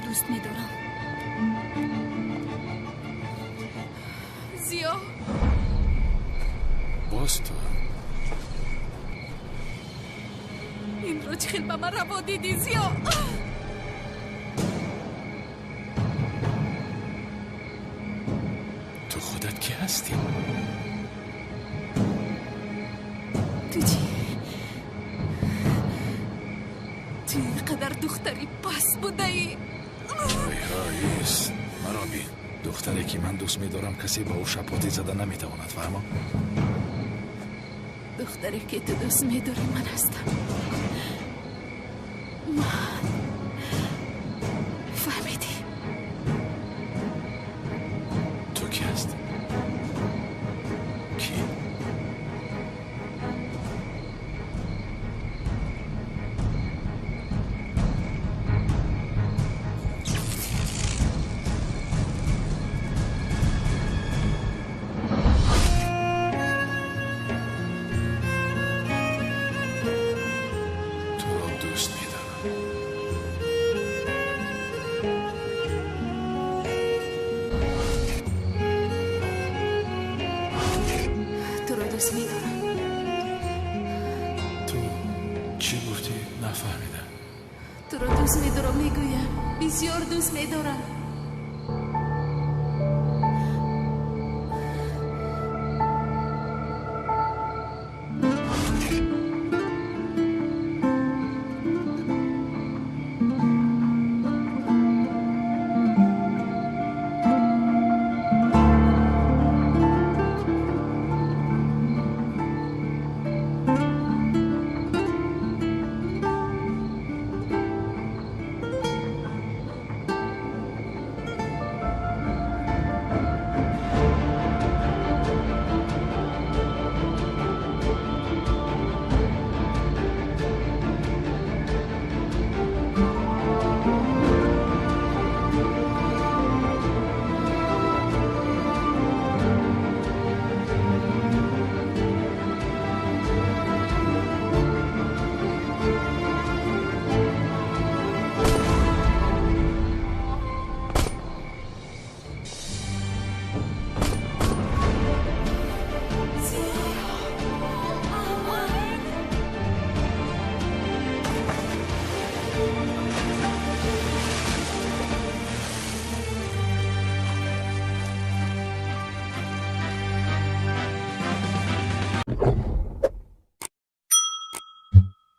دوست می‌دارم. زیا باز تو چه خیلی به من روا دیدی زیا. تو خودت کی هستی؟ تو چی؟ تو اینقدر دختری پس بوده ای. رئیس مرا بین. دختری که من دوست می‌دارم کسی با او شپاتی زده نمیتواند فهمم. دختری که تو دوست می‌داری من هستم. من فهمیدی؟ تو کی هستی؟ کی؟ دوست میدارم. تو چی گفتی؟ نفهمیدم. تو رو دوست میدارم میگویم. بسیار دوست میدارم.